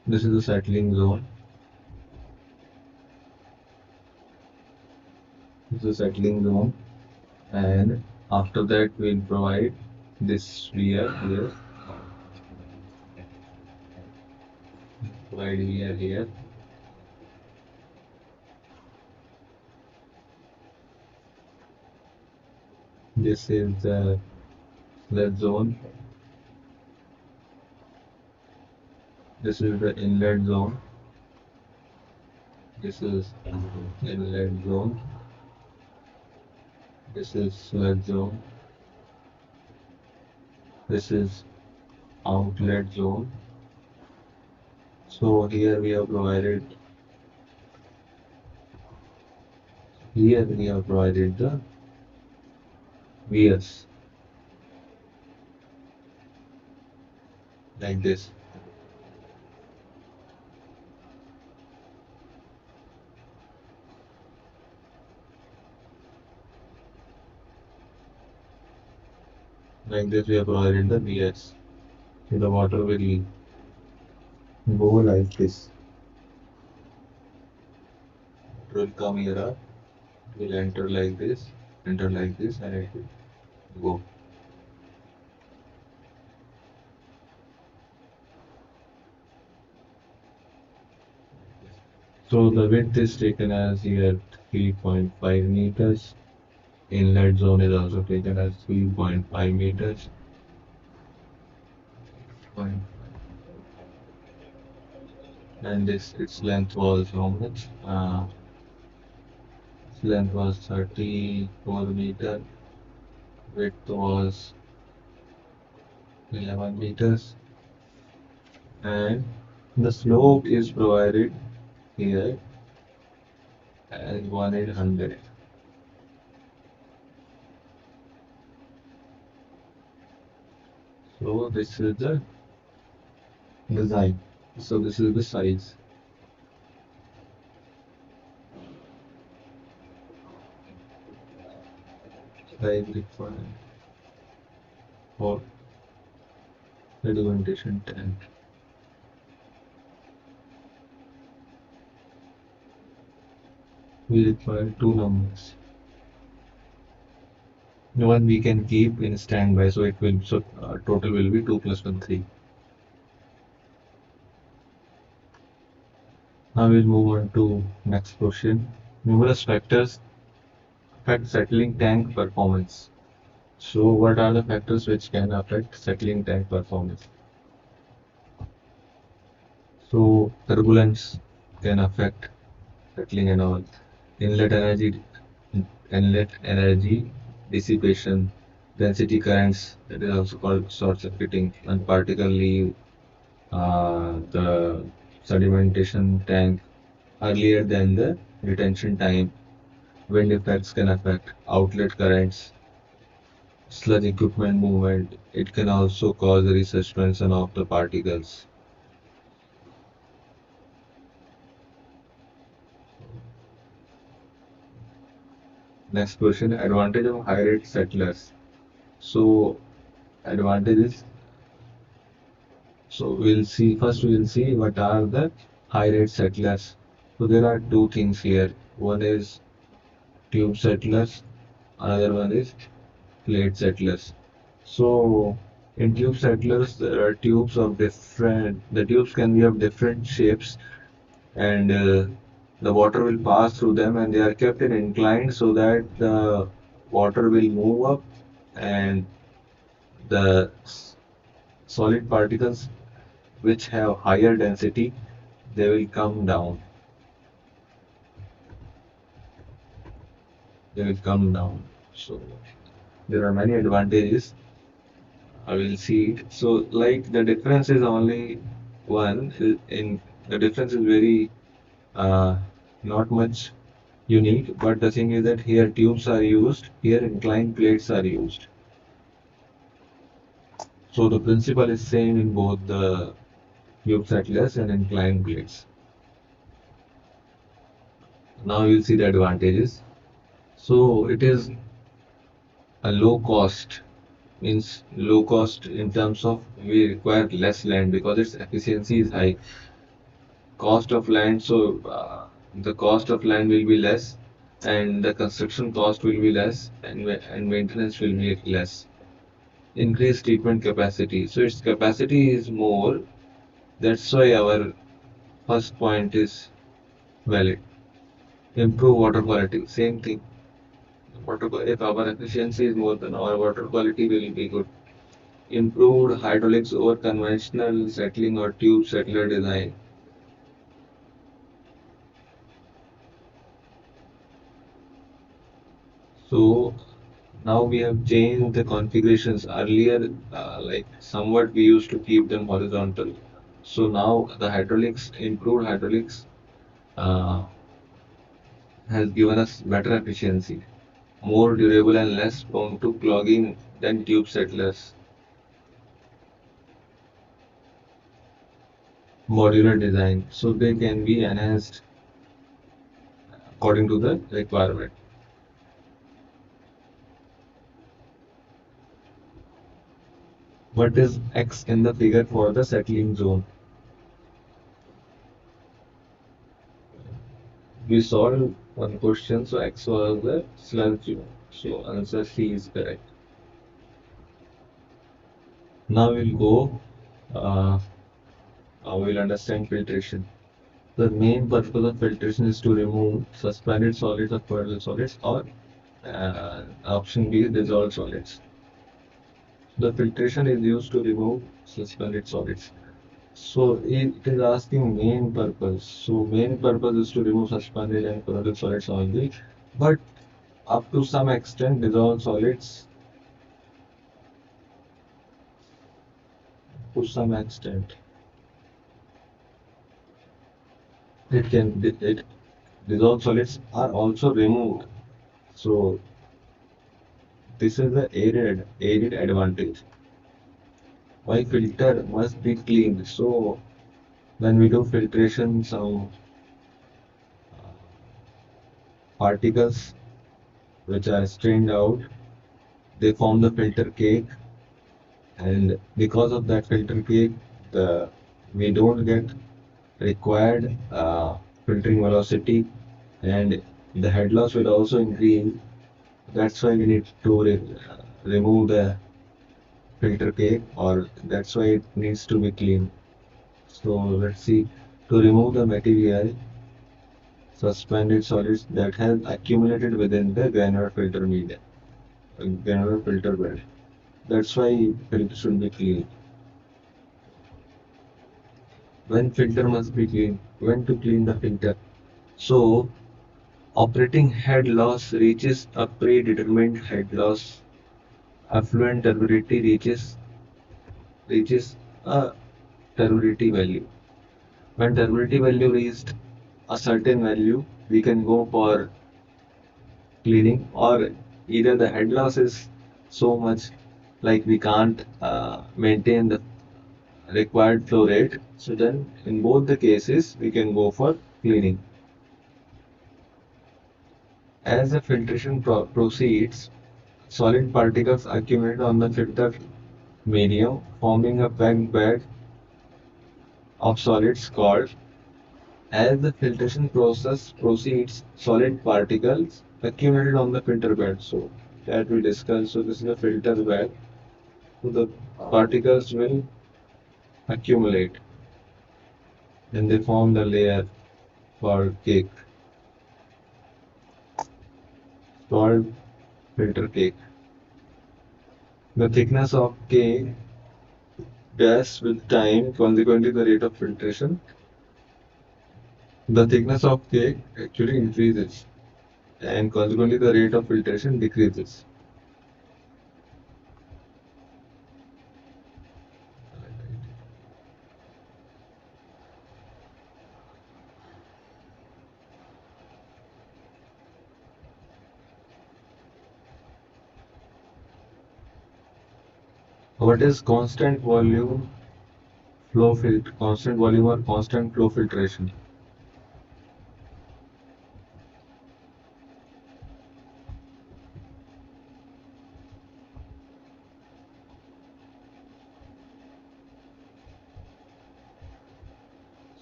this is the settling zone. This is the settling zone, and after that we'll provide this sphere here. Provide here. This is the sludge zone. This is the inlet zone. This is inlet zone. This is sludge zone. This is outlet zone. So here we have provided the vias like this. Like this we have provided the vias. So the water will go like this. It will come here up, will enter like this, and it will go. So the width is taken as here 3.5 meters. Inlet zone is also taken as 3.5 meters. And this its length was how much? Its length was 34 meter. Width was 11 meters. And the slope is provided here as 1/800. So this is the design. So this is the size. Size required for sedimentation tank. We require two numbers. One we can keep in standby, so it will total will be 2 plus 1 3. Now we'll move on to next question. Numerous factors affect settling tank performance. So what are the factors which can affect settling tank performance? So turbulence can affect settling and all. Inlet energy, inlet energy dissipation, density currents, that is also called short circuiting, and particularly the sedimentation tank earlier than the retention time. Wind effects can affect outlet currents, sludge equipment movement. It can also cause resuspension of the particles. Next question, advantage of high rate settlers. So advantages. So we'll see what are the high rate settlers. So there are two things here. One is tube settlers, another one is plate settlers. So in tube settlers there are tubes of different, the tubes can be of different shapes, and the water will pass through them, and they are kept in incline so that the water will move up, and the solid particles which have higher density, they will come down. They will come down. So there are many advantages. I will see it. So like the difference is only one. In the difference is very uh, not much unique, but the thing is that here tubes are used, here inclined plates are used. So the principle is same in both the tube settlers and inclined plates. Now you'll see the advantages. So it is a low cost, means low cost in terms of we require less land because its efficiency is high. Cost of land, so the cost of land will be less, and the construction cost will be less, and maintenance will be less. Increased treatment capacity, so its capacity is more. That's why our first point is valid. Improve water quality, same thing. If our efficiency is more, then our water quality will be good. Improved hydraulics over conventional settling or tube settler design. So now we have changed the configurations. Earlier, like somewhat we used to keep them horizontal. So now the hydraulics, improved hydraulics, uh, has given us better efficiency, more durable and less prone to clogging than tube settlers. Modular design, so they can be enhanced according to the requirement. What is X in the figure for the settling zone? We solved one question, so X was the sludge zone. So answer C is correct. Now we'll go, uh, we'll understand filtration. The main purpose of filtration is to remove suspended solids or puddle solids or option B, dissolved solids. The filtration is used to remove suspended solids. So it is asking main purpose. So main purpose is to remove suspended and puddle solids only. But up to some extent, dissolved solids, to some extent, it dissolved solids are also removed. So this is the added advantage. Why filter must be cleaned? So when we do filtration, some particles which are strained out, they form the filter cake, and because of that filter cake, the we don't get required filtering velocity, and the head loss will also increase. That's why we need to remove the filter cake, or that's why it needs to be clean. So let's see, to remove the material, suspended solids that have accumulated within the granular filter media, granular filter bed. That's why filter should be clean. When filter must be clean, when to clean the filter. So operating head loss reaches a predetermined head loss. Affluent turbidity reaches a turbidity value. When turbidity value reached a certain value, we can go for cleaning, or either the head loss is so much like we can't maintain the required flow rate. So then in both the cases we can go for cleaning. As the filtration proceeds, solid particles accumulate on the filter medium, forming a packed bed of solids called. As the filtration process proceeds, solid particles accumulated on the filter bed. So that we discussed. So this is the filter bed. So the particles will accumulate and they form the layer called cake, called filter cake. The thickness of cake varies with time, consequently the rate of filtration. The thickness of cake actually increases, and consequently the rate of filtration decreases. What is constant volume or constant flow filtration?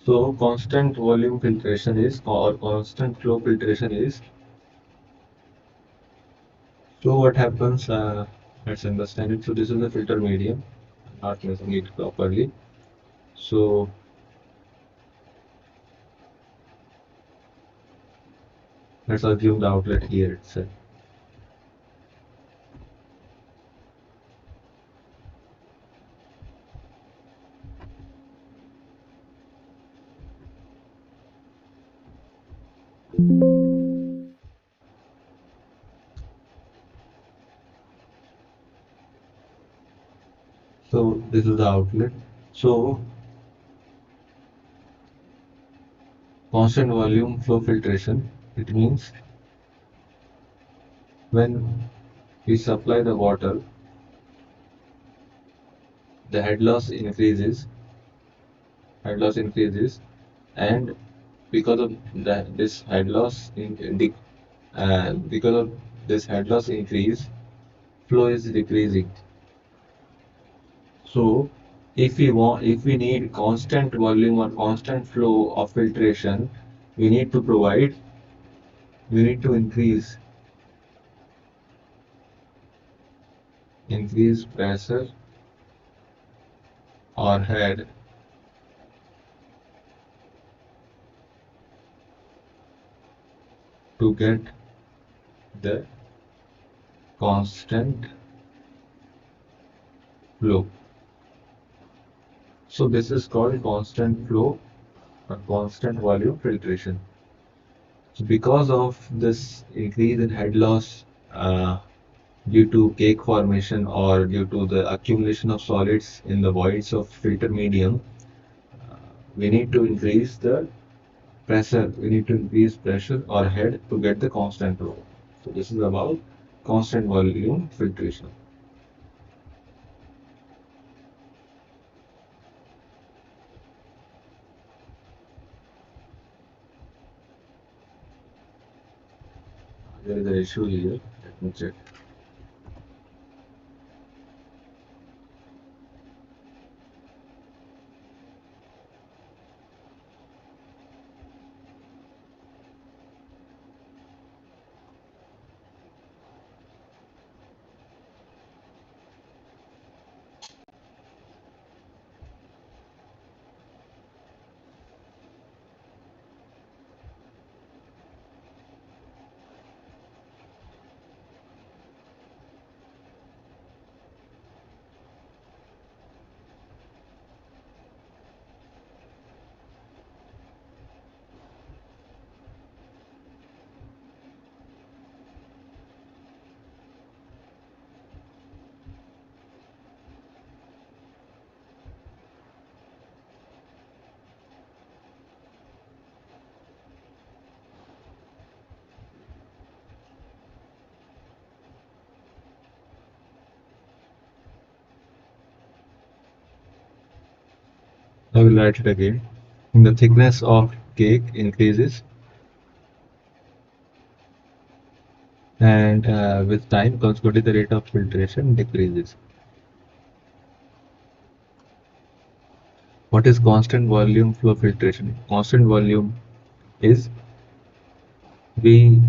So constant volume filtration is, or constant flow filtration is, so what happens, let's understand it. So this is the filter medium, not measuring it properly. So let's assume the outlet here itself. So this is the outlet. So constant volume flow filtration, it means when we supply the water, the head loss increases, and because of that, because of this head loss increase, flow is decreasing. So if we need constant volume or constant flow of filtration, we need to provide, we need to increase pressure or head to get the constant flow. So this is called constant flow or constant volume filtration. So because of this increase in head loss due to cake formation or due to the accumulation of solids in the voids of filter medium, we need to increase the pressure. We need to increase pressure or head to get the constant flow. So this is about constant volume filtration. There is an issue here. Let me check. I will write it again. The thickness of cake increases, and with time, consequently, the rate of filtration decreases. What is constant volume flow filtration? Constant volume is we.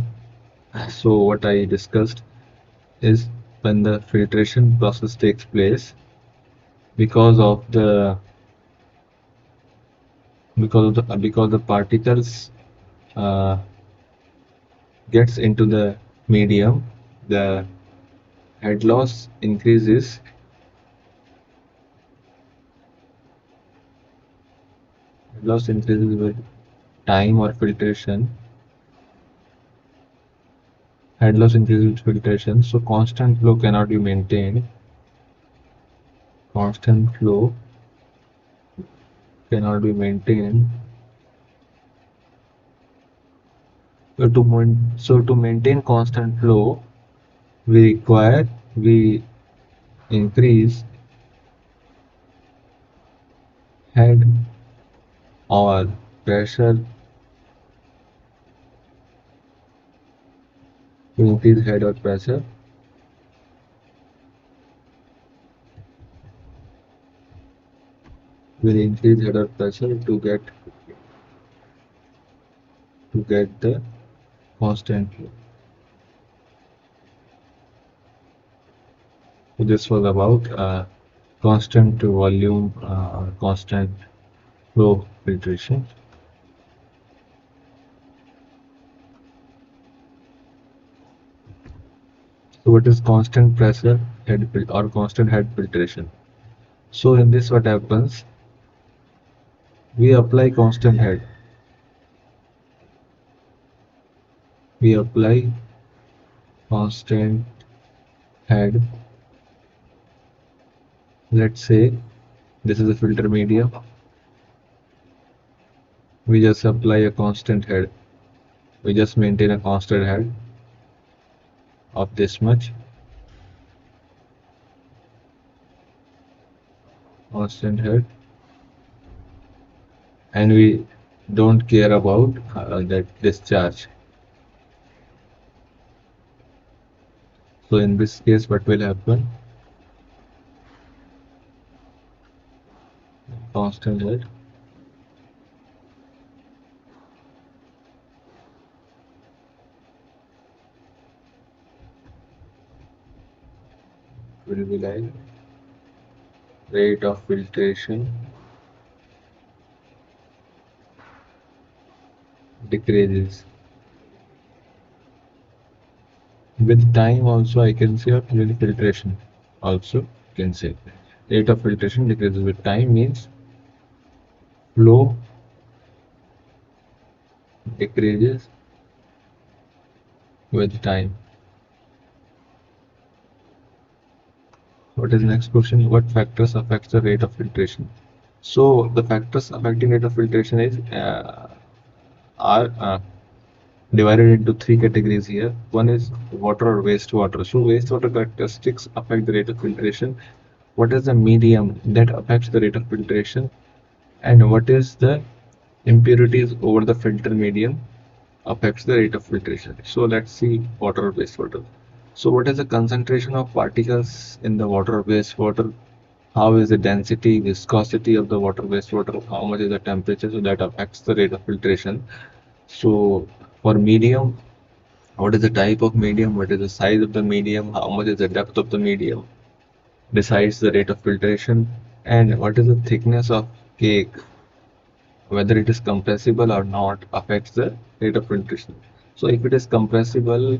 So what I discussed is when the filtration process takes place, because of the because the particles uh, gets into the medium, the head loss increases. Head loss increases with time or filtration. Head loss increases with filtration. So constant flow cannot be maintained. Constant flow cannot be maintained. So to maintain constant flow, we increase head or pressure to increase head or pressure will increase head or pressure to get the constant flow. So this was about constant volume or constant flow filtration. So what is constant pressure or constant head filtration? So in this what happens? We apply constant head. We apply constant head. Let's say this is a filter medium. We just apply a constant head. We just maintain a constant head of this much. Constant head. And we don't care about that discharge. So in this case, what will happen? Constant head will be like rate of filtration decreases. With time also I can say, or with filtration also can say. Rate of filtration decreases with time means flow decreases with time. What is the next question? What factors affects the rate of filtration? So the factors affecting rate of filtration is are divided into three categories here. One is water or wastewater. So wastewater characteristics affect the rate of filtration. What is the medium that affects the rate of filtration? And what is the impurities over the filter medium affects the rate of filtration. So let's see water or wastewater. So what is the concentration of particles in the water or wastewater? How is the density, viscosity of the water wastewater? How much is the temperature? So that affects the rate of filtration. So for medium, what is the type of medium? What is the size of the medium? How much is the depth of the medium? Decides the rate of filtration. And what is the thickness of cake? Whether it is compressible or not affects the rate of filtration. So if it is compressible,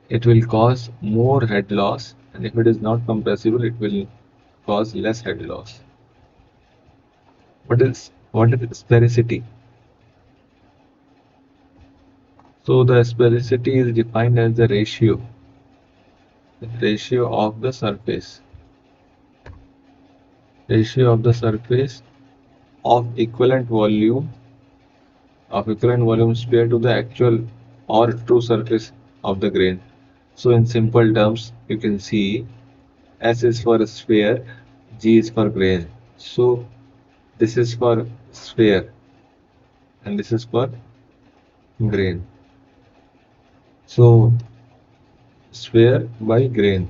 it will cause more head loss, and if it is not compressible, it will cause less head loss. What is sphericity? So the sphericity is defined as the ratio of the surface of equivalent volume spared to the actual or true surface of the grain. So in simple terms, you can see S is for sphere, G is for grain. So this is for sphere and this is for grain. So sphere by grain,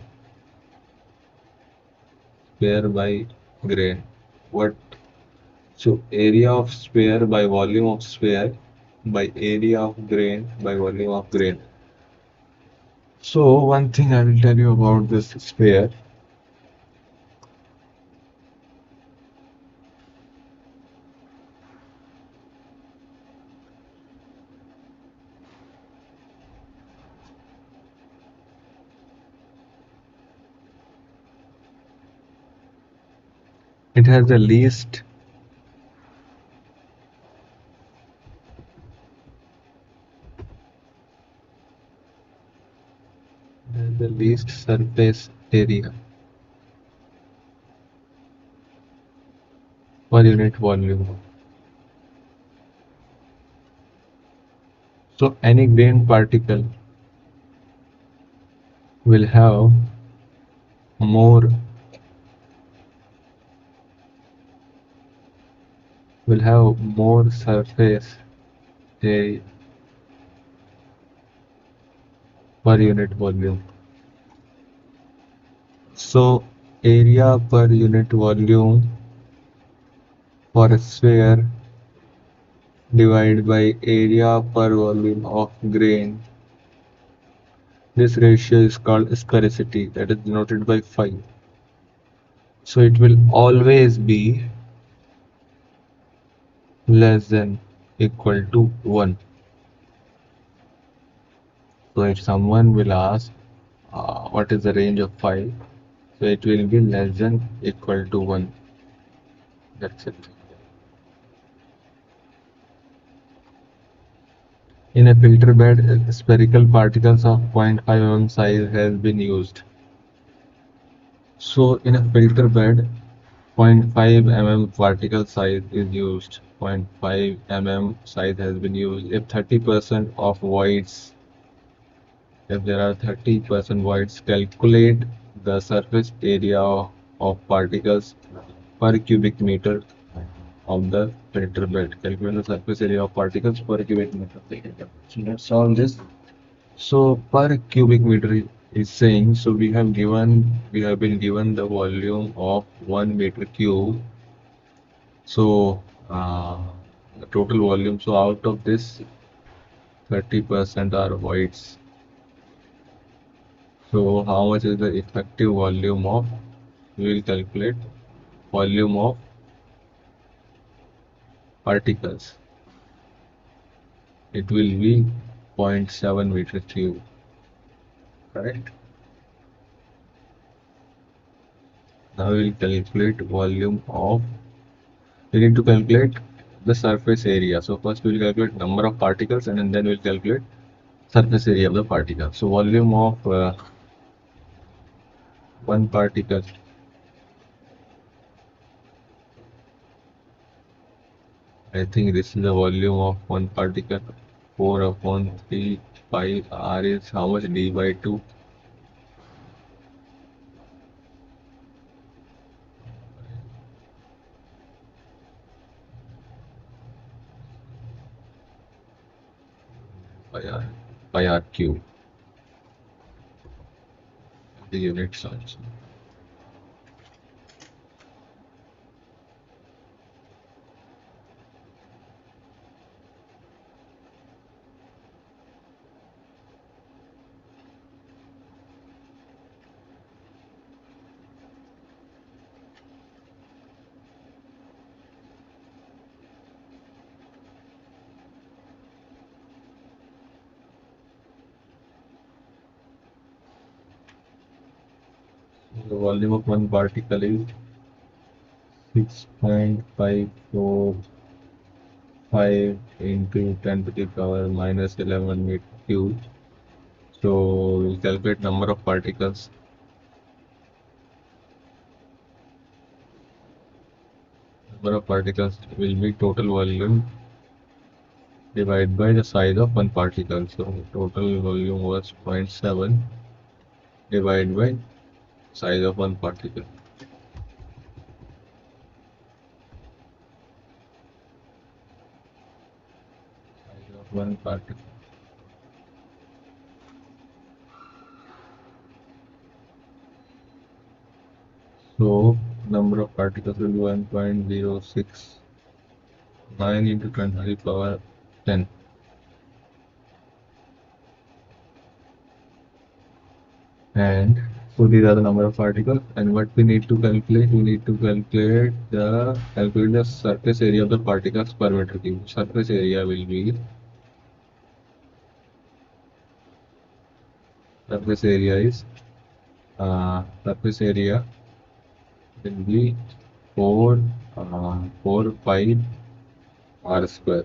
sphere by grain. What? So area of sphere by volume of sphere by area of grain by volume of grain. So one thing I will tell you about this sphere. It has the least surface area per unit volume. So any grain particle will have more will have more surface area per unit volume. So area per unit volume for a sphere divided by area per volume of grain. This ratio is called sphericity, that is denoted by phi. So it will always be less than equal to 1. So if someone will ask what is the range of phi, so it will be less than equal to 1. That's it. In a filter bed, spherical particles of 0.5 mm size has been used. So in a filter bed, 0.5 mm particle size is used. 0.5 mm size has been used. If 30% of voids, if there are 30% voids, calculate the surface area of particles per cubic meter of the filter bed. Calculate the surface area of particles per cubic meter. So let's solve this. So per cubic meter is saying, so we have been given the volume of 1 meter cube. So the total volume, so out of this 30% are voids. So how much is the effective volume of, we will calculate volume of particles. It will be 0.7 meter cube, correct? Now we will calculate volume of, we need to calculate the surface area. So first we will calculate number of particles and then we will calculate surface area of the particle. So volume of one particle, I think this is the volume of one particle. 4 upon 3 pi r is how much? D by 2. Pi r, pi r cube. The units also. The volume of one particle is 6.545 into 10 to the power minus 11 meter cube. So we'll calculate number of particles. Number of particles will be total volume divided by the size of one particle. So total volume was zero point 0.7 divided by size of one particle. Size of one particle. So number of particles will be 1.069 into 10 to the power 10. And so these are the number of particles. And what we need to calculate, we need to calculate the surface area of the particles per meter cube. Surface area will be, surface area is surface area will be 4 pi r square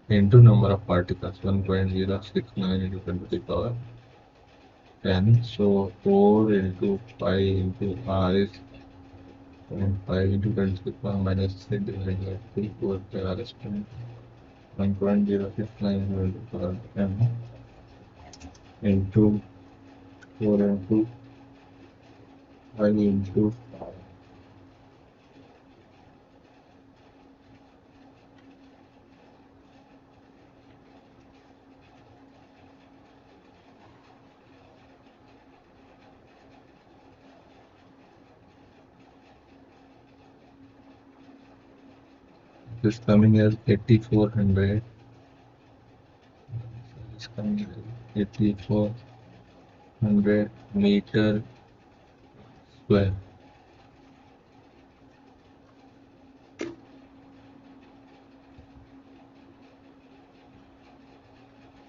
into number of particles 1.069 into 10 to the power 10. So 4 into pi into r is 0.5 into 10 to the power minus 6 divided by 3, 4 pi r square 1.069 into 10 to the power 10 into 4 into 5 into This coming as 8400. It's coming as 8400 meter square.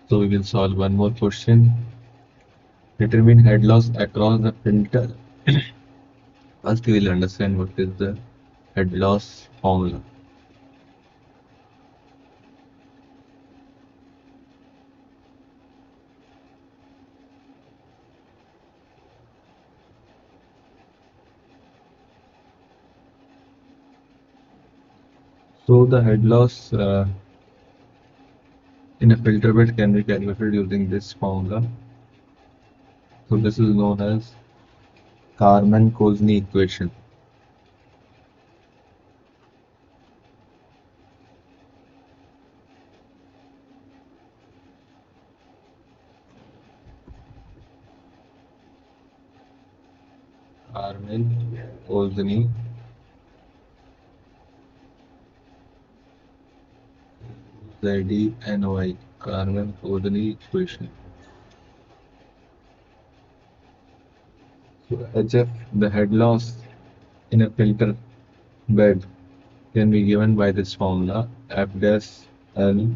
So we will solve one more question. Determine head loss across the filter. First, we will understand what is the head loss formula. So the head loss in a filter bed can be calculated using this formula. So this is known as Karman-Kozny equation. Karman-Kozny ZENY Karman-Kozny equation. So HF, the head loss in a filter bed can be given by this formula F dash L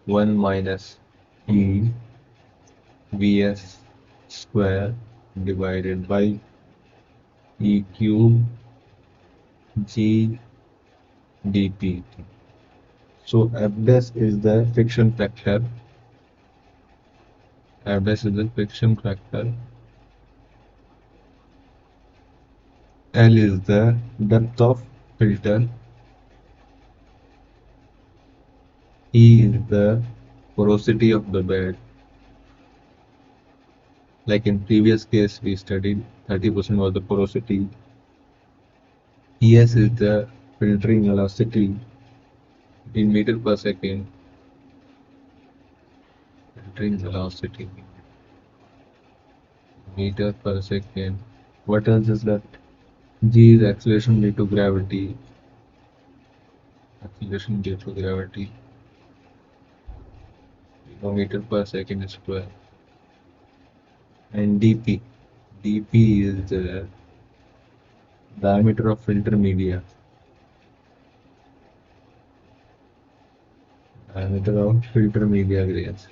1 minus E Vs square divided by E cube G dP. So F dash is the friction factor. F dash is the friction factor. L is the depth of filter. E is the porosity of the bed. Like in previous case we studied 30% was the porosity. Es is the filtering velocity in meter per second. Filtering velocity meter per second. What else is that? G is acceleration due to gravity. Acceleration due to gravity. Meter per second square. And dP. dP is the diameter of filter media. Diameter of filter media grains.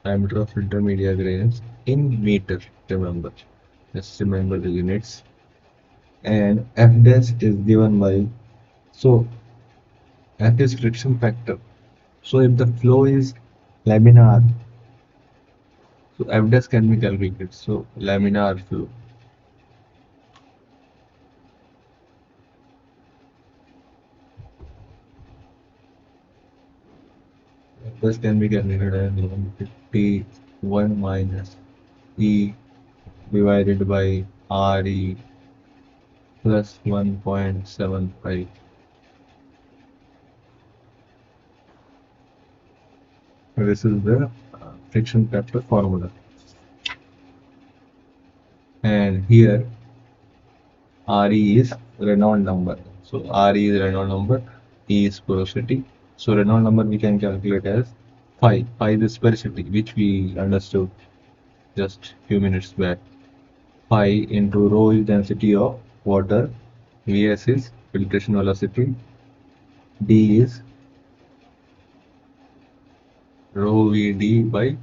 Diameter of filter media grains in meter. Remember, just remember the units. And F dash is given by, so F is friction factor. So if the flow is laminar, so F dash can be calculated. So laminar flow. F dash can be calculated as 151 minus E divided by RE plus 1.75. This is the friction factor formula. And here RE is Reynolds number. So RE is Reynolds number, E is porosity. So Reynolds number we can calculate as phi. Phi is sparsity, which we understood just few minutes back. Phi into rho is density of water, Vs is filtration velocity, D is rho Vd by